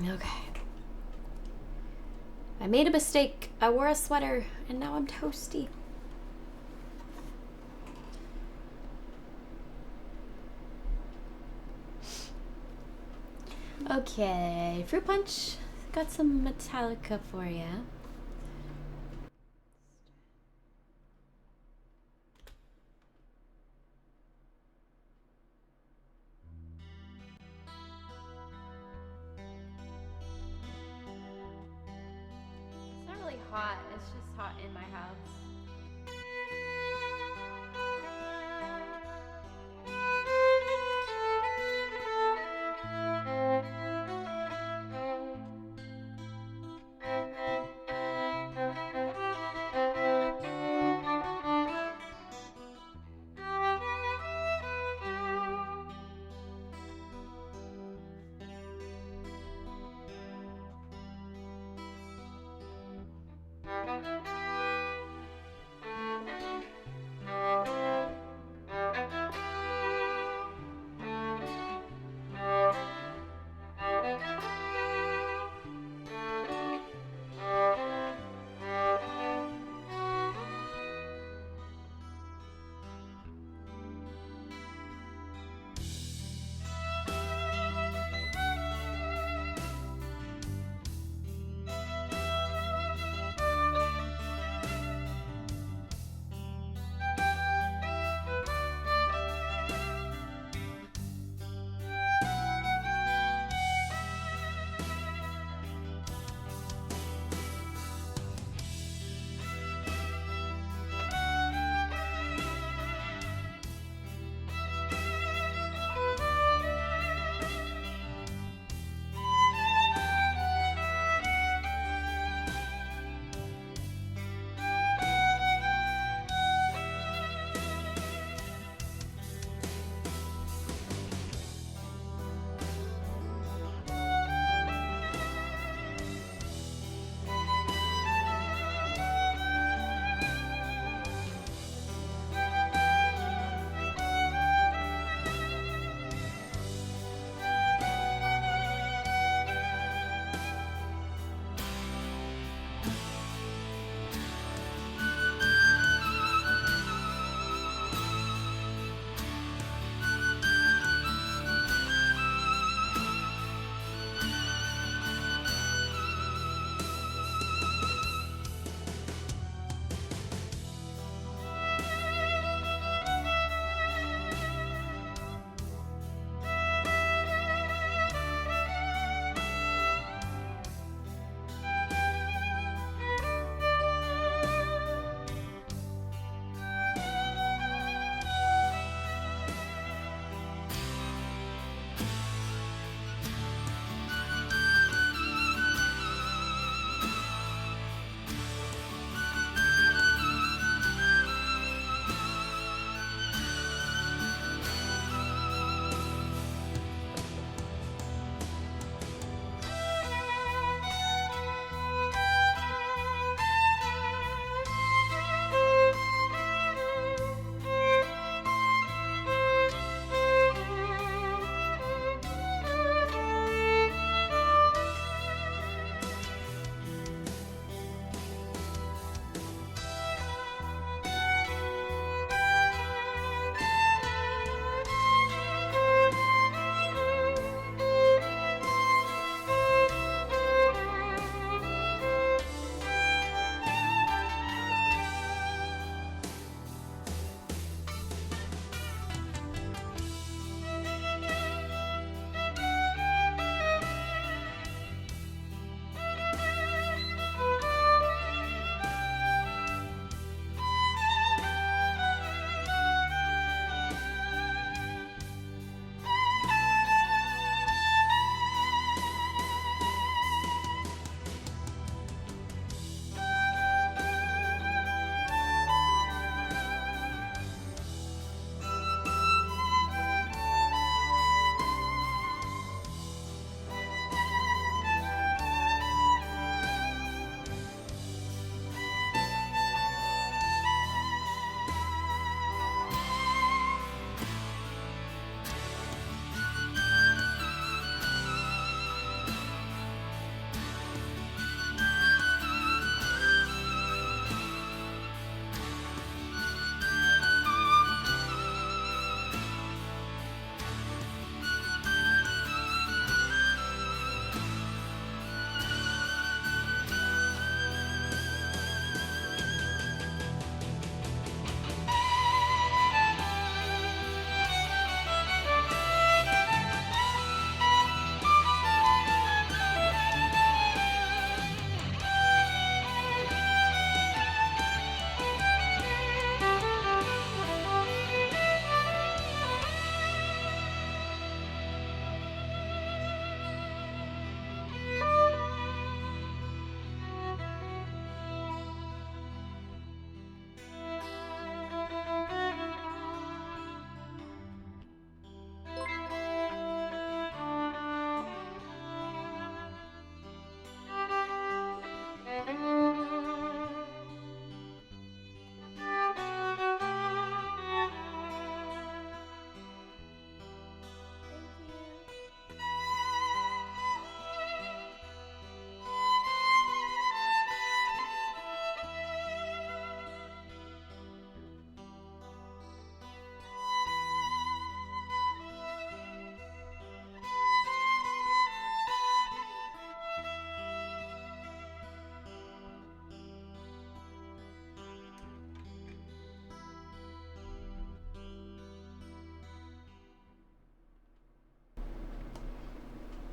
Okay. I made a mistake. I wore a sweater and now I'm toasty. Okay, fruit punch. Got some Metallica for ya. It's not really hot, it's just hot in my house.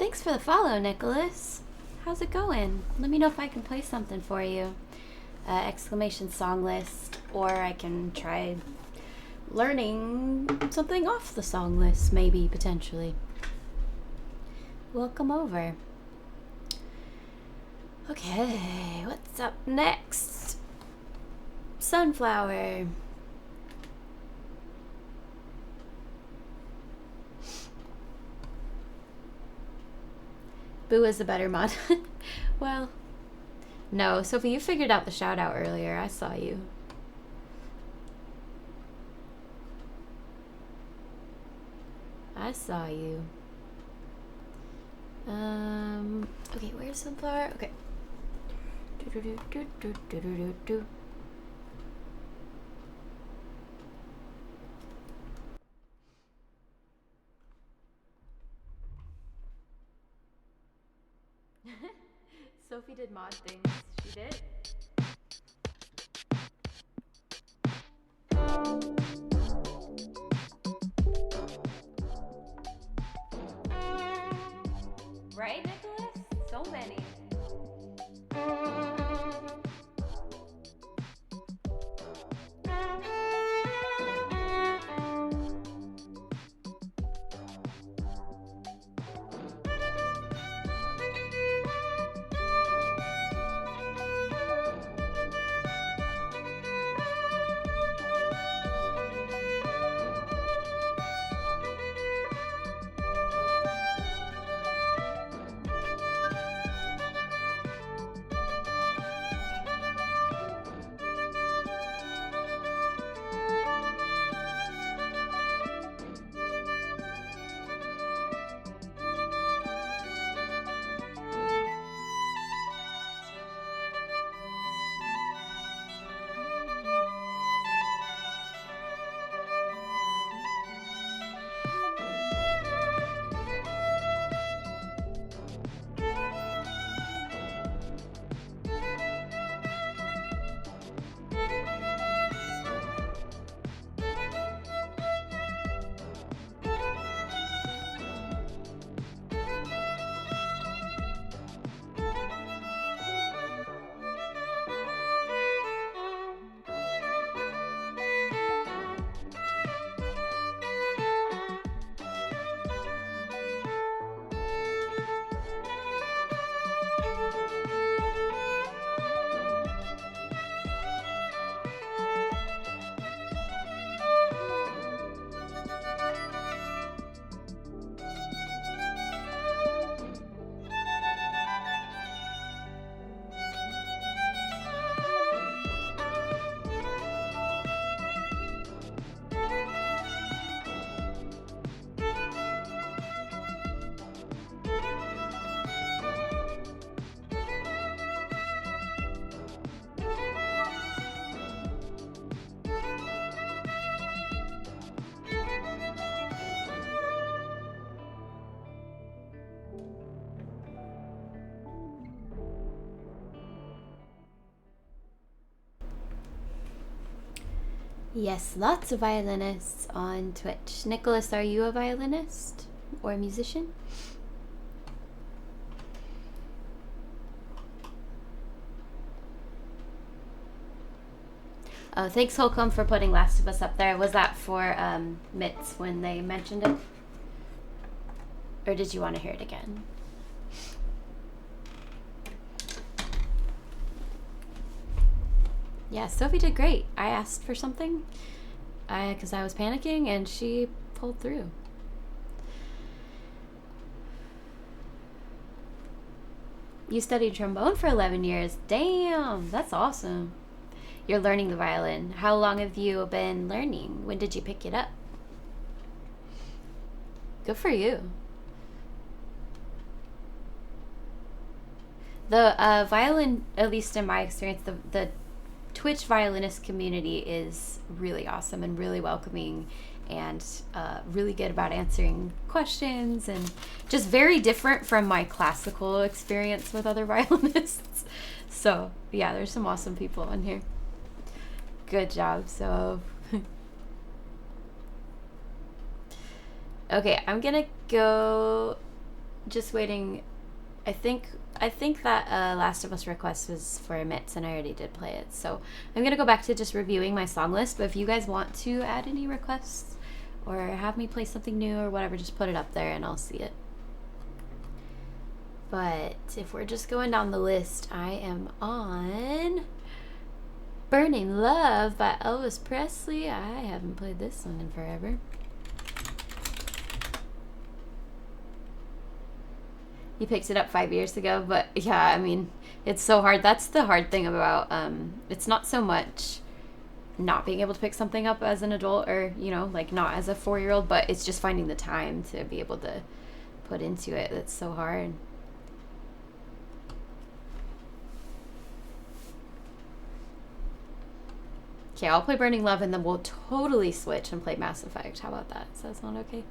Thanks for the follow, Nicholas. How's it going? Let me know if I can play something for you. Exclamation song list, or I can try learning something off the song list, maybe, potentially. Welcome over. Okay, what's up next? Sunflower. Boo is a better mod. Well, no, Sophie, you figured out the shout out earlier. I saw you. I saw you. Okay, where's Sunflower? Okay. Do. Sophie did mod things. She did. Right, Nicholas? So many. Yes, lots of violinists on Twitch. Nicholas, are you a violinist or a musician? Oh, thanks Holcomb for putting Last of Us up there. Was that for Mitts when they mentioned it? Or did you want to hear it again? Yeah, Sophie did great. I asked for something because I was panicking, and she pulled through. You studied trombone for 11 years. Damn, that's awesome. You're learning the violin. How long have you been learning? When did you pick it up? Good for you. The violin, at least in my experience, the Twitch violinist community is really awesome and really welcoming and really good about answering questions, and just very different from my classical experience with other violinists. So yeah, there's some awesome people in here. Good job. So okay, I'm gonna go just waiting. I think that Last of Us request was for Mitts, and I already did play it. So I'm gonna go back to just reviewing my song list. But if you guys want to add any requests or have me play something new or whatever, just put it up there and I'll see it. But if we're just going down the list, I am on Burning Love by Elvis Presley. I haven't played this song in forever. He picked it up 5 years ago, but yeah, I mean, it's so hard. That's the hard thing about, it's not so much not being able to pick something up as an adult or, you know, like not as a 4-year-old, but it's just finding the time to be able to put into it. That's so hard. Okay, I'll play Burning Love and then we'll totally switch and play Mass Effect. How about that? Does that sound okay?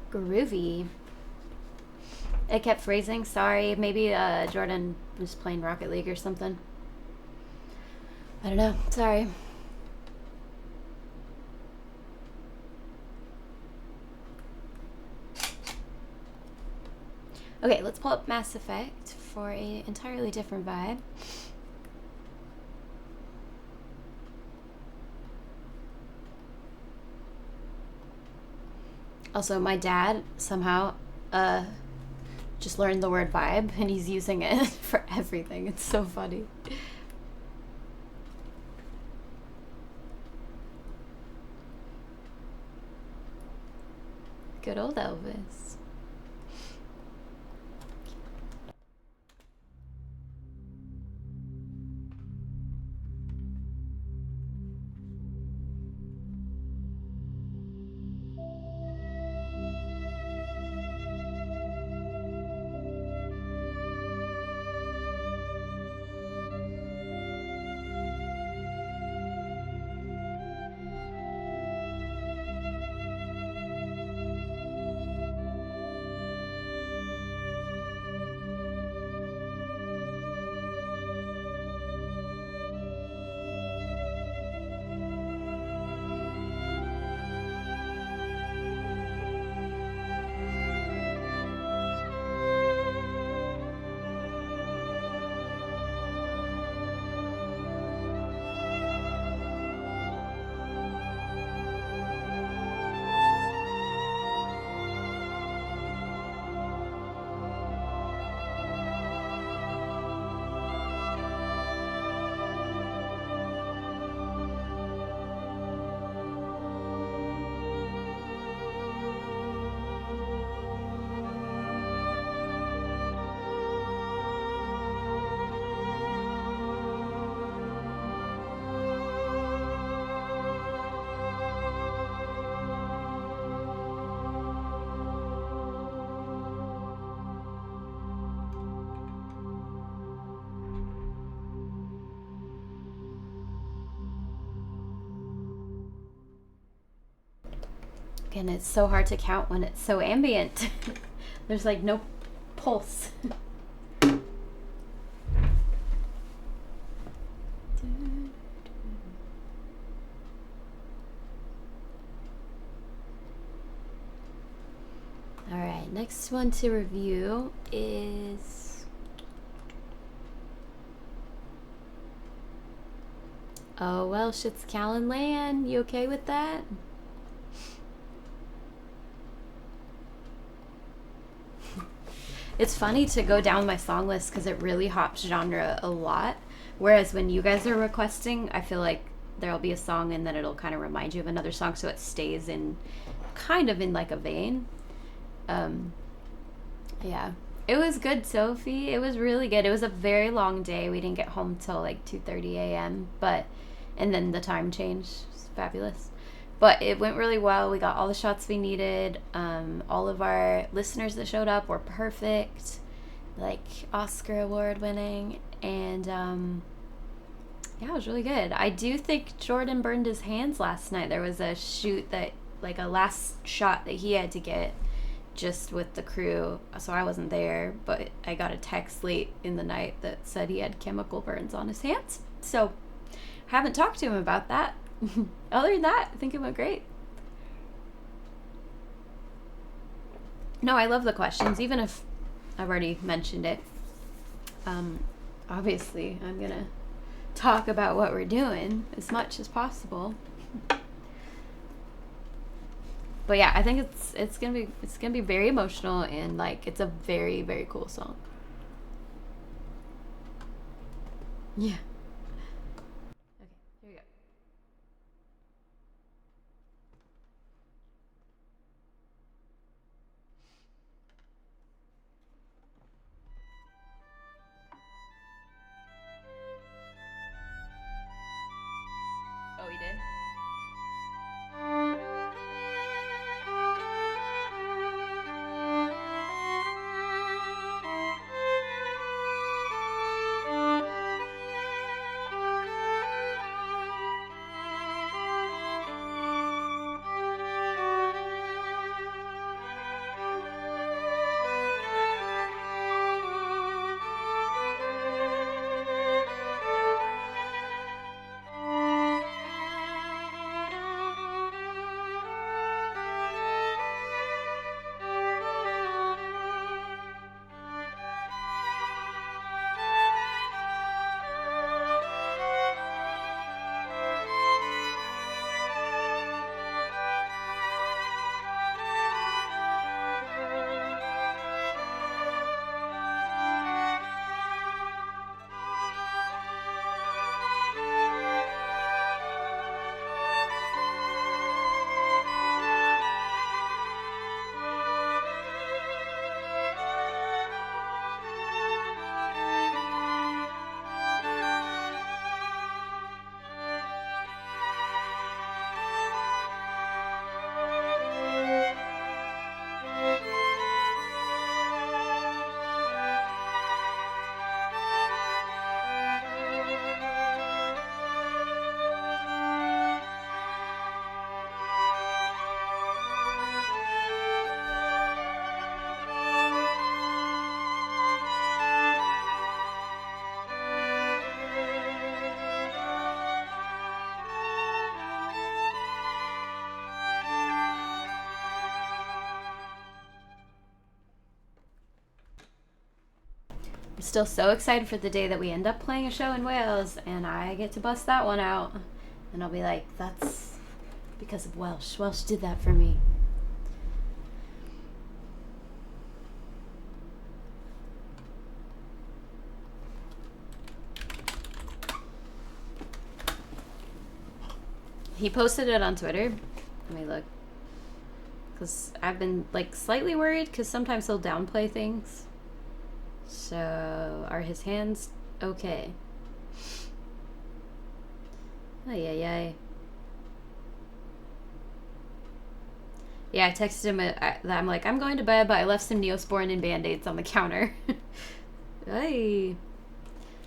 Groovy. It kept freezing. Sorry. Maybe Jordan was playing Rocket League or something. I don't know. Sorry. Okay, let's pull up Mass Effect for an entirely different vibe. Also, my dad somehow just learned the word vibe and he's using it for everything. It's so funny. Good old Elvis. and it's so hard to count when it's so ambient. There's like no pulse. All right, next one to review is Oh Welsh, it's Callan Land. You okay with that? It's funny to go down my song list because it really hops genre a lot. Whereas when you guys are requesting, I feel like there'll be a song and then it'll kind of remind you of another song, so it stays in kind of in like a vein. Yeah. It was good, Sophie. It was really good. It was a very long day. We didn't get home till like 2:30 a.m. And then the time change was fabulous. But it went really well. We got all the shots we needed. All of our listeners that showed up were perfect, like Oscar award winning. And yeah, it was really good. I do think Jordan burned his hands last night. There was a shoot that, like a last shot that he had to get just with the crew. So I wasn't there, but I got a text late in the night that said he had chemical burns on his hands. So I haven't talked to him about that. Other than that, I think it went great. No, I love the questions, even if I've already mentioned it. Obviously, I'm gonna talk about what we're doing as much as possible. But yeah, I think it's gonna be very emotional, and like it's a very, very cool song. Yeah. Okay, here we go. Oh, he did? I'm still so excited for the day that we end up playing a show in Wales and I get to bust that one out. And I'll be like, that's because of Welsh. Welsh did that for me. He posted it on Twitter. Let me look. Because I've been like slightly worried because sometimes he'll downplay things. So, are his hands okay? Ay, ay, ay. Yeah, I texted him that I'm like, I'm going to bed, but I left some Neosporin and Band-Aids on the counter. Ay.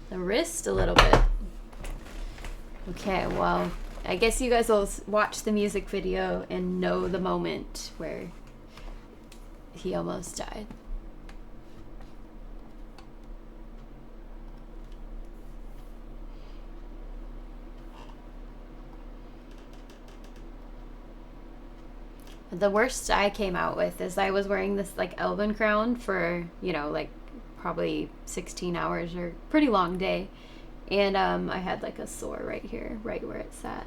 The wrist a little bit. Okay, well, I guess you guys will watch the music video and know the moment where he almost died. The worst I came out with is I was wearing this like elven crown for, you know, like probably 16 hours or pretty long day. And I had like a sore right here, right where it sat.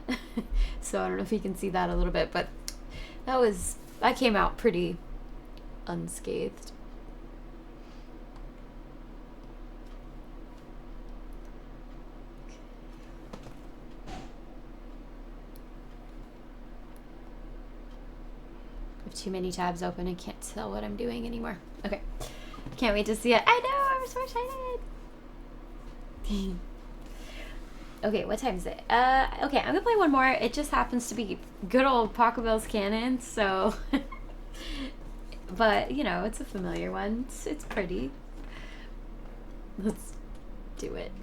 So I don't know if you can see that a little bit, but I came out pretty unscathed. I have too many tabs open. I can't tell what I'm doing anymore. Okay. Can't wait to see it. I know, I'm so excited. Okay, what time is it? Okay, I'm gonna play one more. It just happens to be good old Pachelbel's Canon, so... But, you know, it's a familiar one. It's pretty. Let's do it.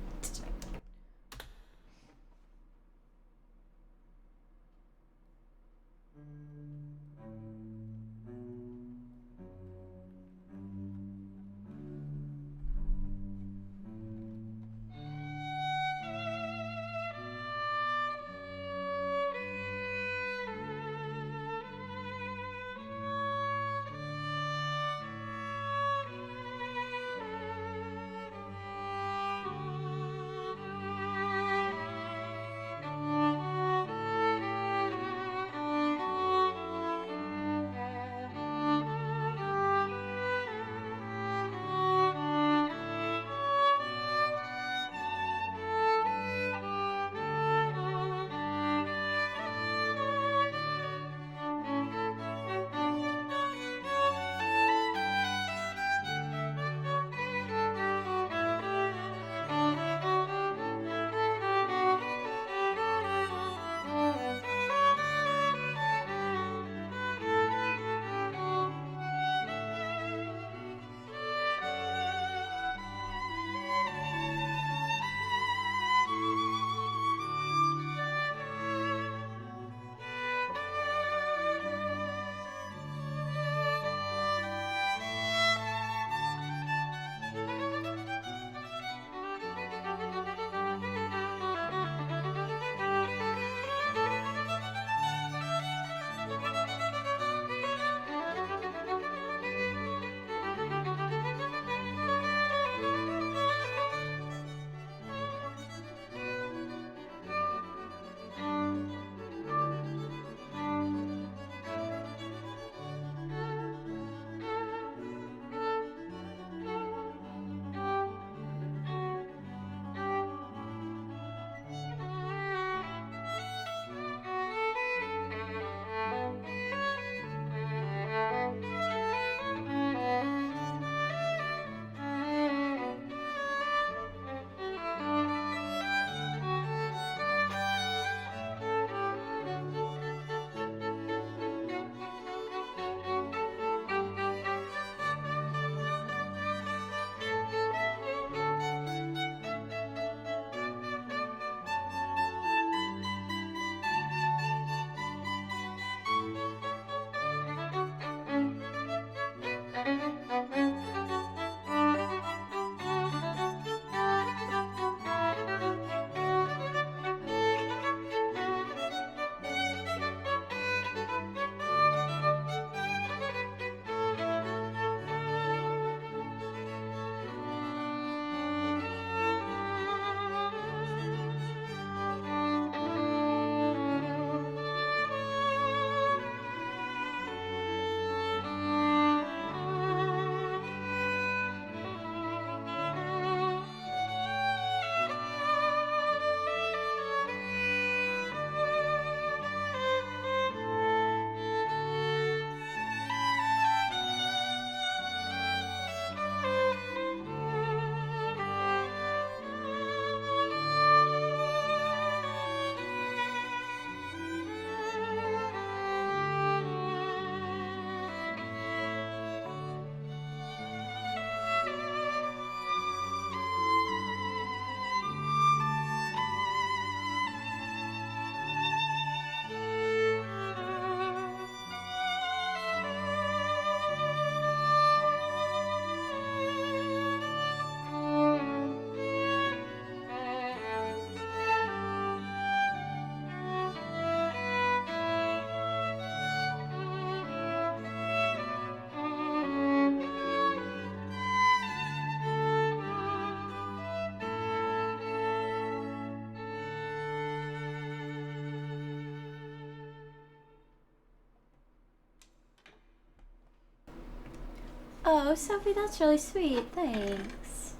Oh, Sophie, that's really sweet. Thanks.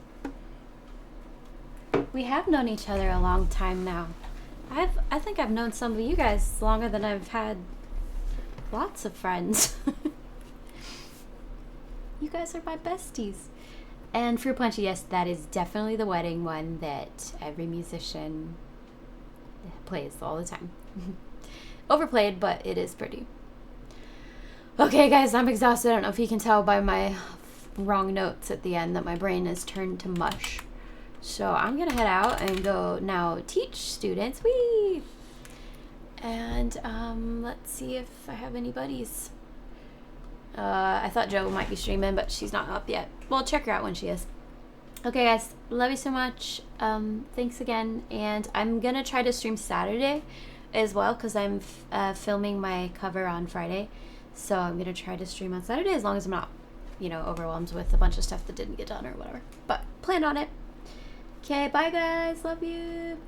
We have known each other a long time now. I think I've known some of you guys longer than I've had lots of friends. You guys are my besties. And Fruit Punch, yes, that is definitely the wedding one that every musician plays all the time. Overplayed, but it is pretty. Okay, guys, I'm exhausted. I don't know if you can tell by my wrong notes at the end that my brain has turned to mush. So I'm gonna head out and go now teach students. Whee! And let's see if I have any buddies. I thought Jo might be streaming, but she's not up yet. Well, check her out when she is. Okay, guys, love you so much. Thanks again, and I'm gonna try to stream Saturday as well because I'm filming my cover on Friday. So I'm gonna try to stream on Saturday as long as I'm not, overwhelmed with a bunch of stuff that didn't get done or whatever. But plan on it. Okay, bye guys. Love you.